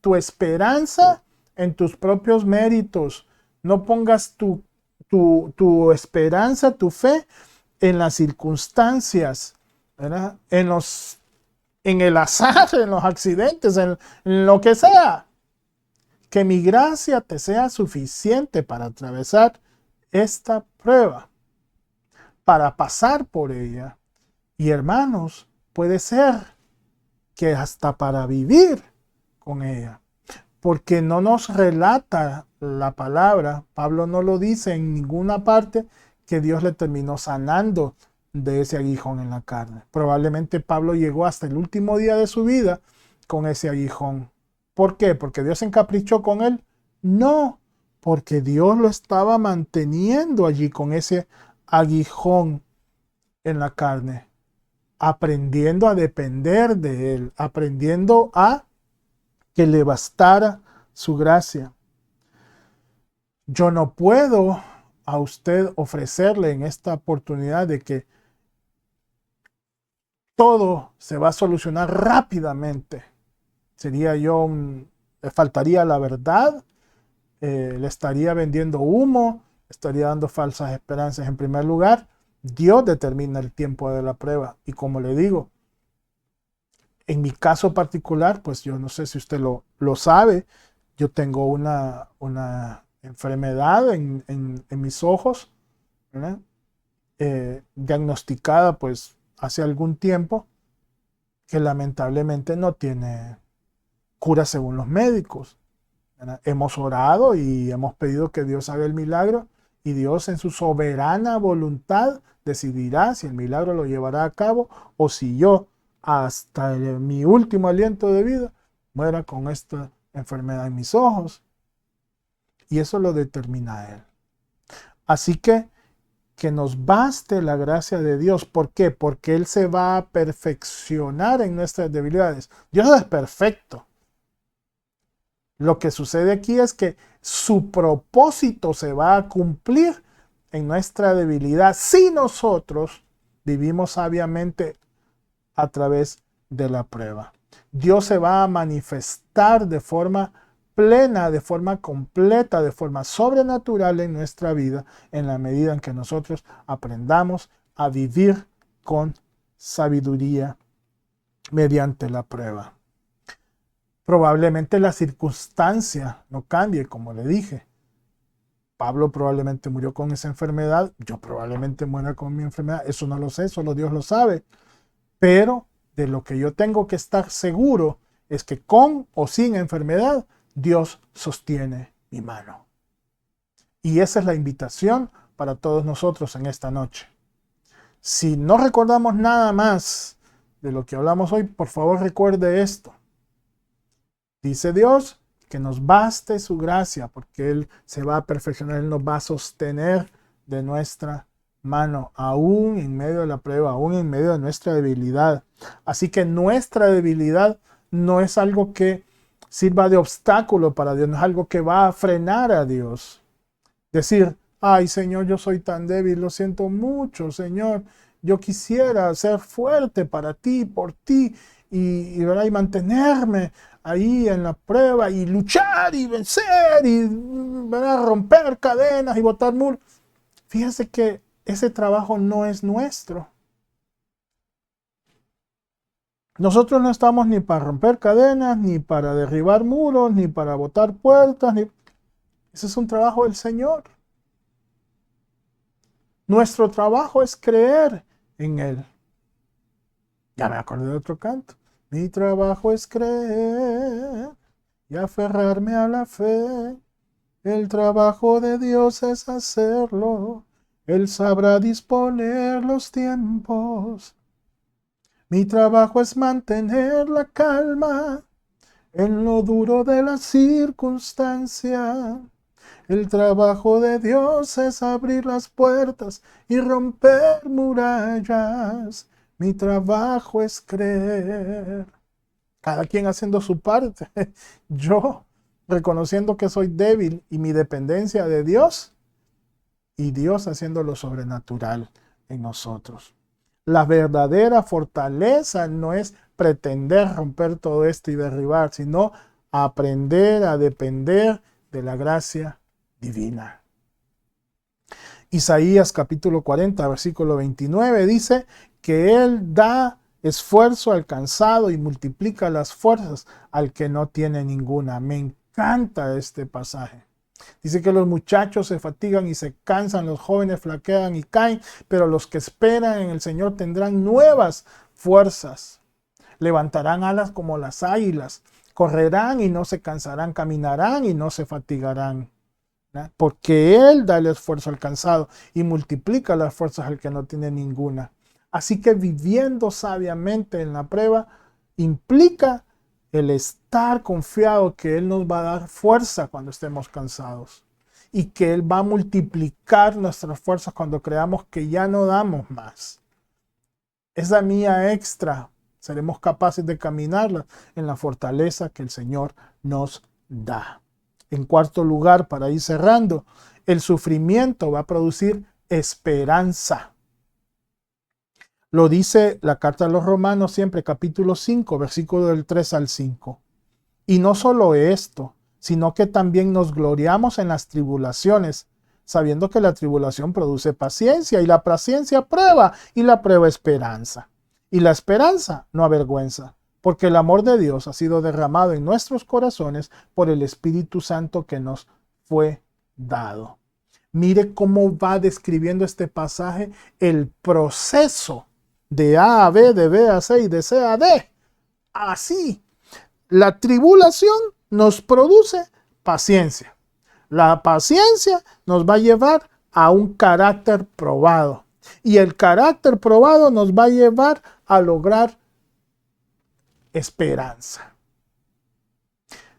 tu esperanza en tus propios méritos, no pongas tu tu esperanza, tu fe en las circunstancias, ¿verdad? En el azar, en los accidentes, en lo que sea. Que mi gracia te sea suficiente para atravesar esta prueba, para pasar por ella. Y hermanos, puede ser que hasta para vivir con ella. Porque no nos relata la palabra, Pablo no lo dice en ninguna parte, que Dios le terminó sanando de ese aguijón en la carne. Probablemente Pablo llegó hasta el último día de su vida con ese aguijón. ¿Por qué? ¿Porque Dios se encaprichó con él? No, porque Dios lo estaba manteniendo allí con ese aguijón en la carne, aprendiendo a depender de él, aprendiendo a que le bastara su gracia. Yo no puedo a usted ofrecerle en esta oportunidad de que todo se va a solucionar rápidamente. Le faltaría la verdad, le estaría vendiendo humo, estaría dando falsas esperanzas. En primer lugar, Dios determina el tiempo de la prueba. Y como le digo, en mi caso particular, pues yo no sé si usted lo sabe, yo tengo una enfermedad en mis ojos, ¿verdad? Diagnosticada pues hace algún tiempo, que lamentablemente no tiene cura según los médicos, ¿verdad? Hemos orado y hemos pedido que Dios haga el milagro, y Dios en su soberana voluntad decidirá si el milagro lo llevará a cabo o si yo hasta mi último aliento de vida muera con esta enfermedad en mis ojos. Y eso lo determina Él. Así que nos baste la gracia de Dios. ¿Por qué? Porque Él se va a perfeccionar en nuestras debilidades. Dios es perfecto. Lo que sucede aquí es que su propósito se va a cumplir en nuestra debilidad si nosotros vivimos sabiamente a través de la prueba. Dios se va a manifestar de forma plena, de forma completa, de forma sobrenatural en nuestra vida, en la medida en que nosotros aprendamos a vivir con sabiduría mediante la prueba. Probablemente la circunstancia no cambie, como le dije. Pablo probablemente murió con esa enfermedad, yo probablemente muera con mi enfermedad, eso no lo sé, solo Dios lo sabe. Pero de lo que yo tengo que estar seguro es que con o sin enfermedad, Dios sostiene mi mano. Y esa es la invitación para todos nosotros en esta noche. Si no recordamos nada más de lo que hablamos hoy, por favor recuerde esto. Dice Dios que nos baste su gracia, porque Él se va a perfeccionar, Él nos va a sostener de nuestra mano, aún en medio de la prueba, aún en medio de nuestra debilidad. Así que nuestra debilidad no es algo que sirva de obstáculo para Dios, no es algo que va a frenar a Dios. Decir, ay Señor, yo soy tan débil, lo siento mucho, Señor, yo quisiera ser fuerte para ti, por ti, y mantenerme ahí en la prueba y luchar y vencer y, ¿verdad?, romper cadenas y botar muros. Fíjense que ese trabajo no es nuestro. Nosotros no estamos ni para romper cadenas, ni para derribar muros, ni para botar puertas. Ese es un trabajo del Señor. Nuestro trabajo es creer en Él. Ya me acordé de otro canto. Mi trabajo es creer y aferrarme a la fe. El trabajo de Dios es hacerlo. Él sabrá disponer los tiempos. Mi trabajo es mantener la calma en lo duro de la circunstancia. El trabajo de Dios es abrir las puertas y romper murallas. Mi trabajo es creer. Cada quien haciendo su parte. Yo reconociendo que soy débil y mi dependencia de Dios, y Dios haciendo lo sobrenatural en nosotros. La verdadera fortaleza no es pretender romper todo esto y derribar, sino aprender a depender de la gracia divina. Isaías capítulo 40, versículo 29 dice que Él da esfuerzo al cansado y multiplica las fuerzas al que no tiene ninguna. Me encanta este pasaje. Dice que los muchachos se fatigan y se cansan, los jóvenes flaquean y caen, pero los que esperan en el Señor tendrán nuevas fuerzas. Levantarán alas como las águilas, correrán y no se cansarán, caminarán y no se fatigarán. Porque Él da el esfuerzo al cansado y multiplica las fuerzas al que no tiene ninguna. Así que viviendo sabiamente en la prueba implica el estar confiado que Él nos va a dar fuerza cuando estemos cansados y que Él va a multiplicar nuestras fuerzas cuando creamos que ya no damos más. Esa mía extra seremos capaces de caminarla en la fortaleza que el Señor nos da. En cuarto lugar, para ir cerrando, el sufrimiento va a producir esperanza. Lo dice la carta a los Romanos siempre, capítulo 5, versículo del 3 al 5. Y no solo esto, sino que también nos gloriamos en las tribulaciones, sabiendo que la tribulación produce paciencia, y la paciencia prueba, y la prueba esperanza. Y la esperanza no avergüenza, porque el amor de Dios ha sido derramado en nuestros corazones por el Espíritu Santo que nos fue dado. Mire cómo va describiendo este pasaje el proceso de A a B, de B a C y de C a D. Así, la tribulación nos produce paciencia. La paciencia nos va a llevar a un carácter probado. Y el carácter probado nos va a llevar a lograr esperanza.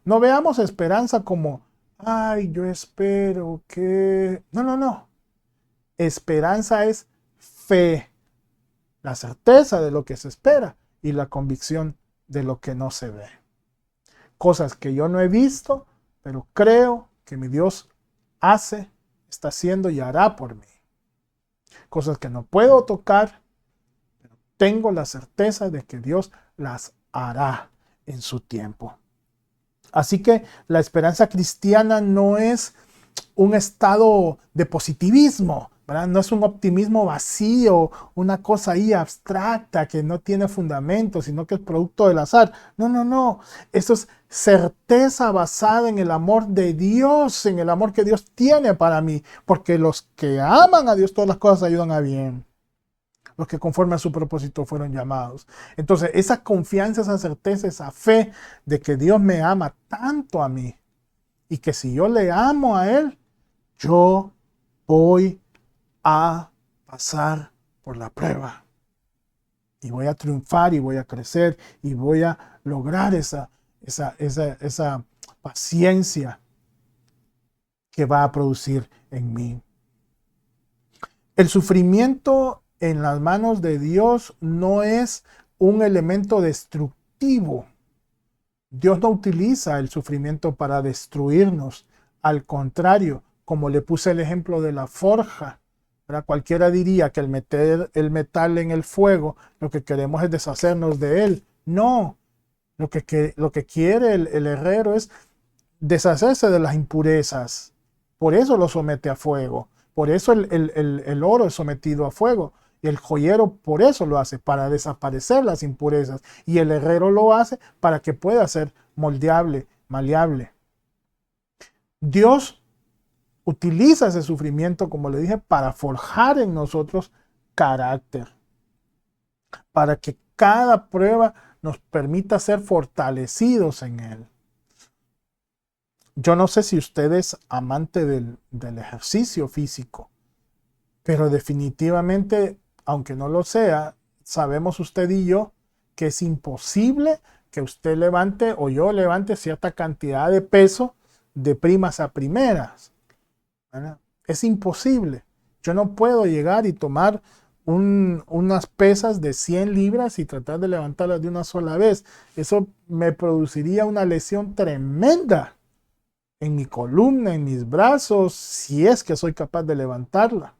No veamos esperanza como, ay, yo espero que... No. Esperanza es fe, la certeza de lo que se espera y la convicción de lo que no se ve. Cosas que yo no he visto, pero creo que mi Dios hace, está haciendo y hará por mí. Cosas que no puedo tocar, pero tengo la certeza de que Dios las hará en su tiempo. Así que la esperanza cristiana no es un estado de positivismo, ¿verdad? No es un optimismo vacío, una cosa ahí abstracta que no tiene fundamento, sino que es producto del azar. No. Esto es certeza basada en el amor de Dios, en el amor que Dios tiene para mí, porque los que aman a Dios, todas las cosas ayudan a bien. Los que conforme a su propósito fueron llamados. Entonces, esa confianza, esa certeza, esa fe de que Dios me ama tanto a mí y que si yo le amo a Él, yo voy a pasar por la prueba y voy a triunfar y voy a crecer y voy a lograr esa paciencia que va a producir en mí. El sufrimiento en las manos de Dios no es un elemento destructivo. Dios no utiliza el sufrimiento para destruirnos. Al contrario, como le puse el ejemplo de la forja, ¿verdad? Cualquiera diría que el meter el metal en el fuego, lo que queremos es deshacernos de él. No, lo que quiere el herrero es deshacerse de las impurezas. Por eso lo somete a fuego. Por eso el oro es sometido a fuego. Y el joyero por eso lo hace, para desaparecer las impurezas. Y el herrero lo hace para que pueda ser moldeable, maleable. Dios utiliza ese sufrimiento, como le dije, para forjar en nosotros carácter. Para que cada prueba nos permita ser fortalecidos en Él. Yo no sé si usted es amante del ejercicio físico, pero definitivamente, aunque no lo sea, sabemos usted y yo que es imposible que usted levante o yo levante cierta cantidad de peso de primas a primeras, ¿verdad? Es imposible. Yo no puedo llegar y tomar unas pesas de 100 libras y tratar de levantarlas de una sola vez. Eso me produciría una lesión tremenda en mi columna, en mis brazos, si es que soy capaz de levantarla.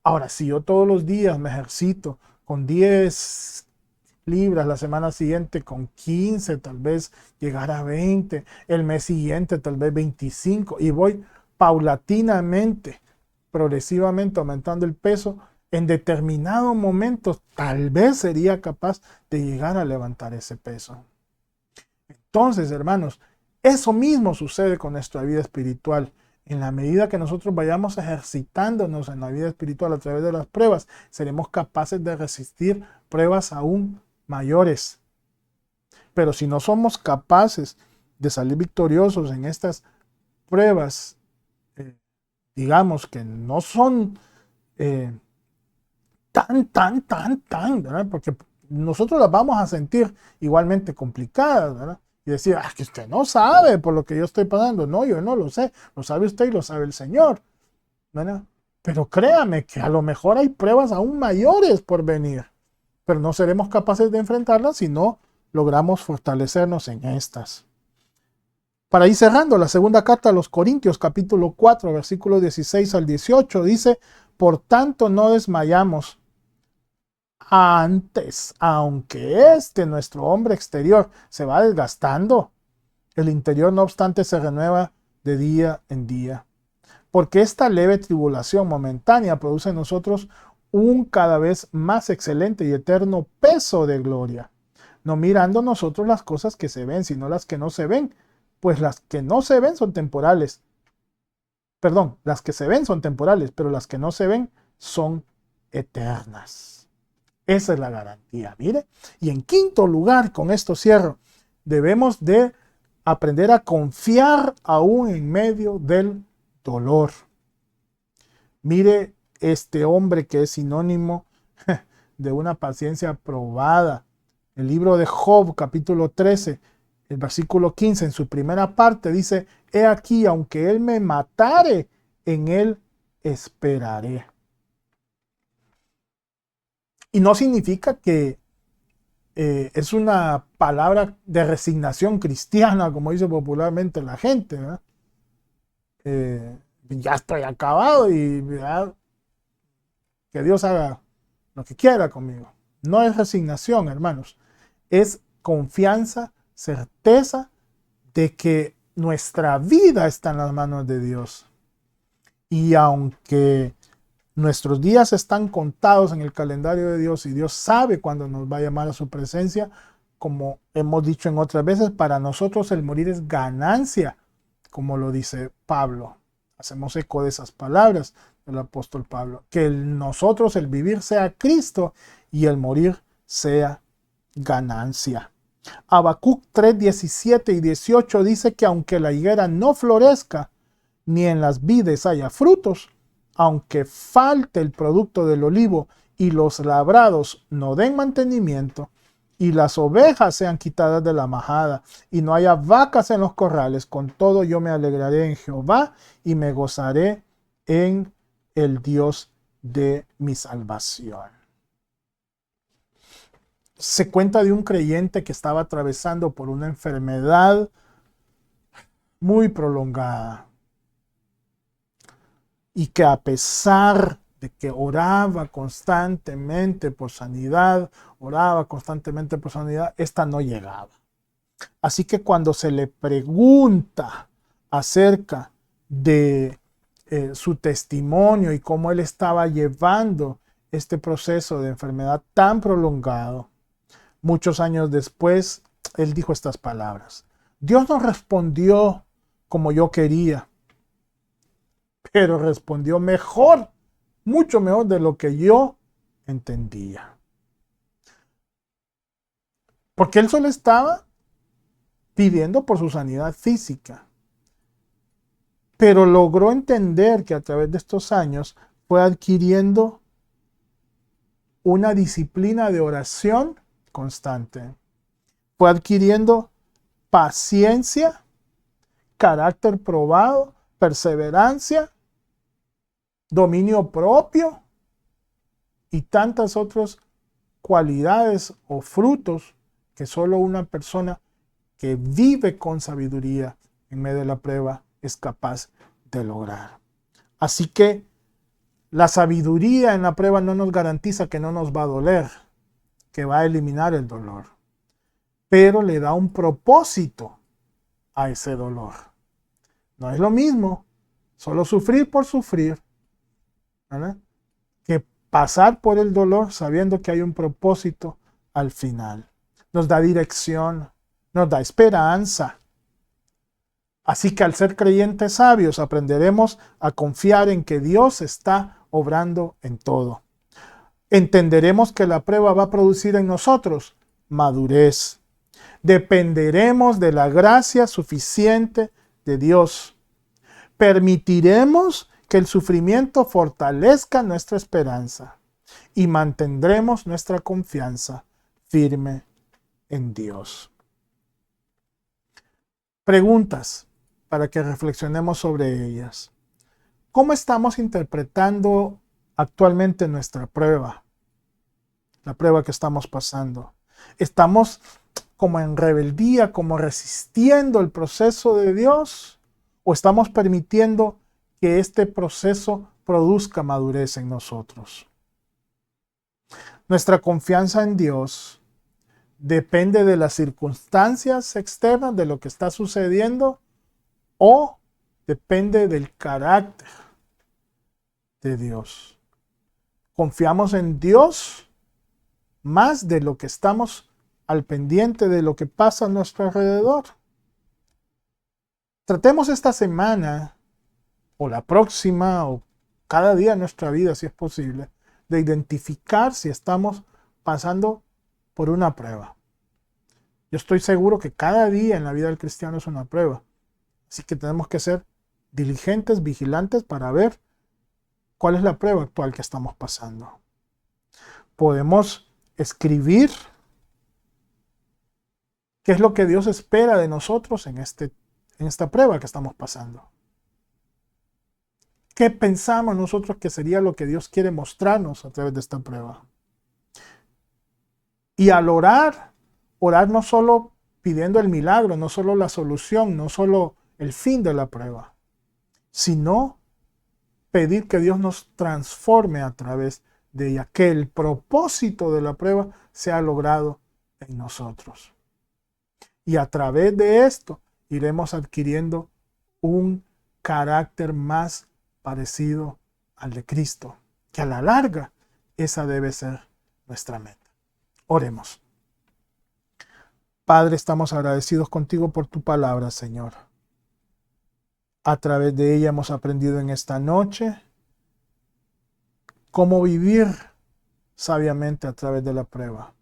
Ahora, si yo todos los días me ejercito con 10 libras, la semana siguiente con 15, tal vez llegar a 20, el mes siguiente tal vez 25, y voy paulatinamente progresivamente aumentando el peso, en determinado momento tal vez sería capaz de llegar a levantar ese peso. Entonces, hermanos, eso mismo sucede con nuestra vida espiritual. En la medida que nosotros vayamos ejercitándonos en la vida espiritual a través de las pruebas, seremos capaces de resistir pruebas aún mayores. Pero si no somos capaces de salir victoriosos en estas pruebas, digamos que no son ¿verdad? Porque nosotros las vamos a sentir igualmente complicadas, ¿verdad? Y decir, que usted no sabe por lo que yo estoy pasando. No, yo no lo sé. Lo sabe usted y lo sabe el Señor, ¿verdad? Pero créame que a lo mejor hay pruebas aún mayores por venir. Pero no seremos capaces de enfrentarlas si no logramos fortalecernos en estas. Para ir cerrando, la segunda carta a los Corintios, capítulo 4, versículos 16 al 18, dice, por tanto no desmayamos. Antes, aunque nuestro hombre exterior, se va desgastando, el interior no obstante se renueva de día en día. Porque esta leve tribulación momentánea produce en nosotros un cada vez más excelente y eterno peso de gloria, no mirando nosotros las cosas que se ven, sino las que no se ven, pues las que no se ven son temporales. Perdón, las que se ven son temporales, pero las que no se ven son eternas. Esa es la garantía, mire. Y en quinto lugar, con esto cierro, debemos de aprender a confiar aún en medio del dolor. Mire este hombre que es sinónimo de una paciencia probada. El libro de Job, capítulo 13, el versículo 15, en su primera parte dice, he aquí, aunque él me matare, en él esperaré. Y no significa que es una palabra de resignación cristiana, como dice popularmente la gente, ¿verdad? Ya estoy acabado y ¿verdad? Que Dios haga lo que quiera conmigo. No es resignación, hermanos. Es confianza, certeza de que nuestra vida está en las manos de Dios. Y aunque nuestros días están contados en el calendario de Dios y Dios sabe cuándo nos va a llamar a su presencia, como hemos dicho en otras veces, para nosotros el morir es ganancia, como lo dice Pablo. Hacemos eco de esas palabras del apóstol Pablo. Que nosotros el vivir sea Cristo y el morir sea ganancia. Habacuc 3, 17 y 18 dice que aunque la higuera no florezca, ni en las vides haya frutos, aunque falte el producto del olivo y los labrados no den mantenimiento, y las ovejas sean quitadas de la majada, y no haya vacas en los corrales, con todo yo me alegraré en Jehová, y me gozaré en el Dios de mi salvación. Se cuenta de un creyente que estaba atravesando por una enfermedad muy prolongada, y que a pesar de que oraba constantemente por sanidad, esta no llegaba. Así que cuando se le pregunta acerca de su testimonio y cómo él estaba llevando este proceso de enfermedad tan prolongado, muchos años después, él dijo estas palabras: Dios no respondió como yo quería, pero respondió mejor, mucho mejor de lo que yo entendía. Porque él solo estaba pidiendo por su sanidad física, pero logró entender que a través de estos años fue adquiriendo una disciplina de oración constante, fue adquiriendo paciencia, carácter probado, perseverancia, dominio propio y tantas otras cualidades o frutos que solo una persona que vive con sabiduría en medio de la prueba es capaz de lograr. Así que la sabiduría en la prueba no nos garantiza que no nos va a doler, que va a eliminar el dolor, pero le da un propósito a ese dolor. No es lo mismo solo sufrir por sufrir ¿verdad? Que pasar por el dolor sabiendo que hay un propósito al final. Nos da dirección, nos da esperanza. Así que al ser creyentes sabios aprenderemos a confiar en que Dios está obrando en todo. Entenderemos que la prueba va a producir en nosotros madurez. Dependeremos de la gracia suficiente de Dios. Permitiremos que el sufrimiento fortalezca nuestra esperanza y mantendremos nuestra confianza firme en Dios. Preguntas para que reflexionemos sobre ellas. ¿Cómo estamos interpretando actualmente nuestra prueba? La prueba que estamos pasando. ¿Estamos como en rebeldía, como resistiendo el proceso de Dios? ¿O estamos permitiendo que este proceso produzca madurez en nosotros? Nuestra confianza en Dios depende de las circunstancias externas, de lo que está sucediendo, o depende del carácter de Dios. Confiamos en Dios más de lo que estamos al pendiente de lo que pasa a nuestro alrededor. Tratemos esta semana, o la próxima, o cada día de nuestra vida, si es posible, de identificar si estamos pasando por una prueba. Yo estoy seguro que cada día en la vida del cristiano es una prueba. Así que tenemos que ser diligentes, vigilantes para ver cuál es la prueba actual que estamos pasando. Podemos escribir qué es lo que Dios espera de nosotros en esta prueba que estamos pasando. ¿Qué pensamos nosotros que sería lo que Dios quiere mostrarnos a través de esta prueba? Y al orar no solo pidiendo el milagro, no solo la solución, no solo el fin de la prueba, sino pedir que Dios nos transforme a través de ella, que el propósito de la prueba sea logrado en nosotros. Y a través de esto iremos adquiriendo un carácter más parecido al de Cristo, que a la larga esa debe ser nuestra meta. Oremos. Padre, estamos agradecidos contigo por tu palabra, Señor. A través de ella hemos aprendido en esta noche cómo vivir sabiamente a través de la prueba.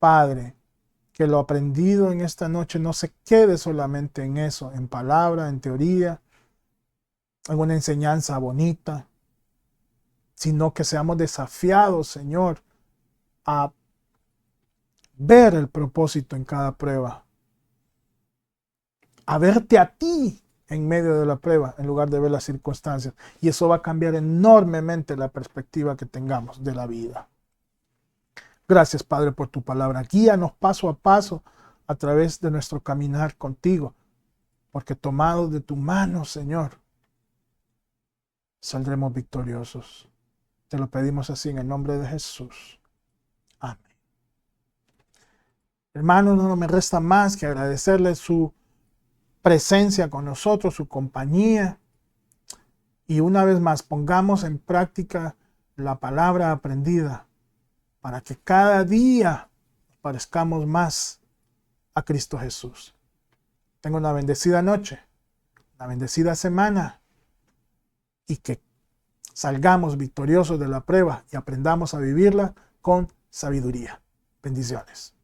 Padre, que lo aprendido en esta noche no se quede solamente en eso, en palabra, en teoría, en una enseñanza bonita, sino que seamos desafiados, Señor, a ver el propósito en cada prueba, a verte a ti en medio de la prueba en lugar de ver las circunstancias. Y eso va a cambiar enormemente la perspectiva que tengamos de la vida. Gracias, Padre, por tu palabra. Guíanos paso a paso a través de nuestro caminar contigo, porque tomados de tu mano, Señor, saldremos victoriosos. Te lo pedimos así en el nombre de Jesús. Amén. Hermanos, no me resta más que agradecerles su presencia con nosotros, su compañía. Y una vez más, pongamos en práctica la palabra aprendida para que cada día parezcamos más a Cristo Jesús. Tenga una bendecida noche, una bendecida semana y que salgamos victoriosos de la prueba y aprendamos a vivirla con sabiduría. Bendiciones.